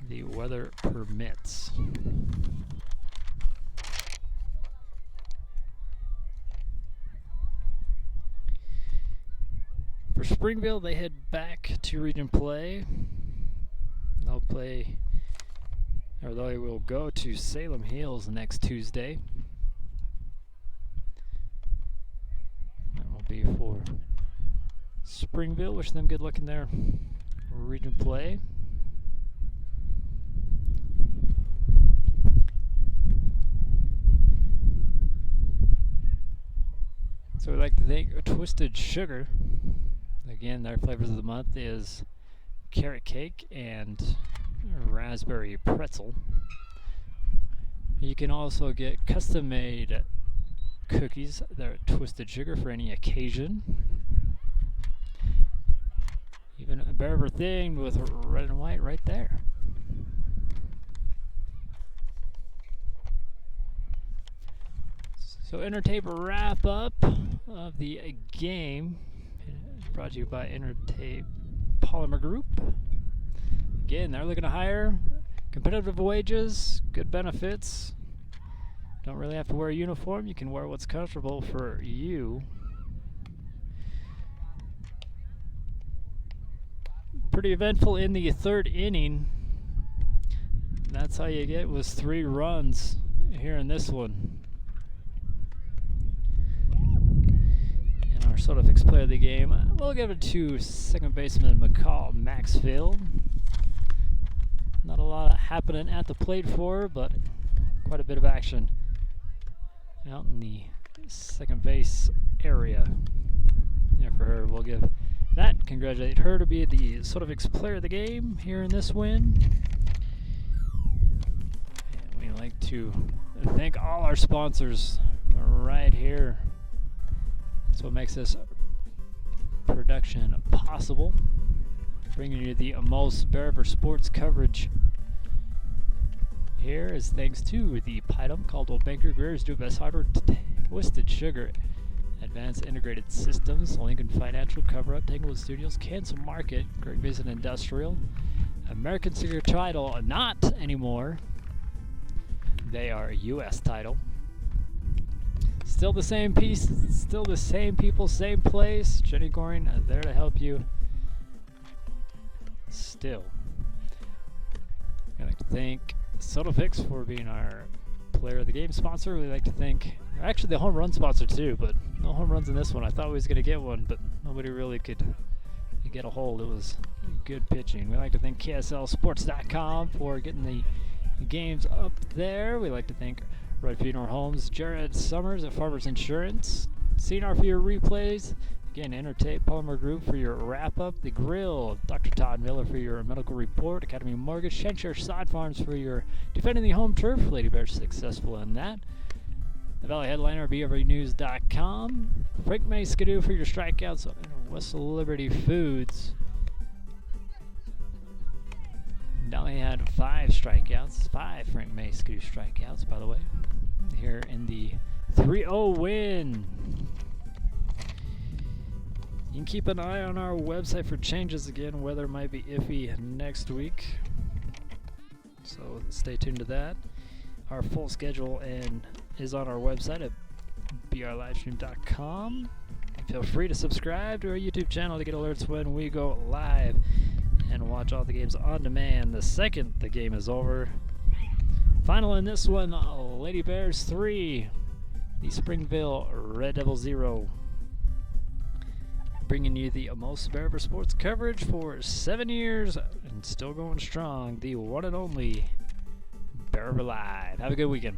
the weather permits. For Springville, they head back to region play. They'll play, or they will go to Salem Hills next Tuesday. That will be for Springville. Wish them good luck in their region play. So we'd like to thank Twisted Sugar. Again, their flavors of the month is carrot cake and raspberry pretzel. You can also get custom-made cookies that are Twisted Sugar for any occasion. Even a Bearer thing with red and white right there. So Intertape wrap-up of the game brought to you by Intertape Polymer Group. Again, they're looking to hire competitive wages, good benefits. Don't really have to wear a uniform. You can wear what's comfortable for you. Pretty eventful in the third inning. That's how you get was 3 runs here in this one. And our sort of fixed player of the game, we'll give it to second baseman McCall Maxfield. Not a lot happening at the plate for her, but quite a bit of action out in the second base area. Yeah, for her, we'll give that, congratulate her to be the Sodavix player of the game here in this win. And we like to thank all our sponsors right here. That's what makes this production possible. Bringing you the most Bearer sports coverage here is thanks to the Pydom, Caldwell Banker, Greer's Do Best Hardware, Twisted Sugar, Advanced Integrated Systems, Lincoln Financial, Cover Up, Tanglewood Studios, Cancel Market, Great Basin Industrial, American Cigarette Title, not anymore. They are a U.S. title. Still the same piece, still the same people, same place. Jenny Goring there to help you. Still. I'd like to thank SodaFix for being our player of the game sponsor. We'd like to thank, actually the home run sponsor too, but no home runs in this one. I thought we was going to get one, but nobody really could get a hold. It was good pitching. We'd like to thank KSLSports.com for getting the games up there. We'd like to thank Red Funeral Homes, Jared Summers at Farmers Insurance, CNR for your replays. Again, Intertape Polymer Group for your wrap-up. The Grill, Dr. Todd Miller for your medical report. Academy Mortgage, Shenshire Sod Farms for your defending the home turf. Lady Bears successful in that. The Valley Headliner, BeverlyNews.com. Frank May Skidoo for your strikeouts. And West Liberty Foods. Dolly had 5 strikeouts. 5 Frank May Skidoo strikeouts, by the way. Here in the 3-0 win. You can keep an eye on our website for changes again. Weather might be iffy next week, so stay tuned to that. Our full schedule is on our website at brlivestream.com. Feel free to subscribe to our YouTube channel to get alerts when we go live and watch all the games on demand the second the game is over. Final in this one, Lady Bears 3, the Springville Red Devil 0. Bringing you the most Bearer sports coverage for 7 years and still going strong. The one and only Bearer Live. Have a good weekend.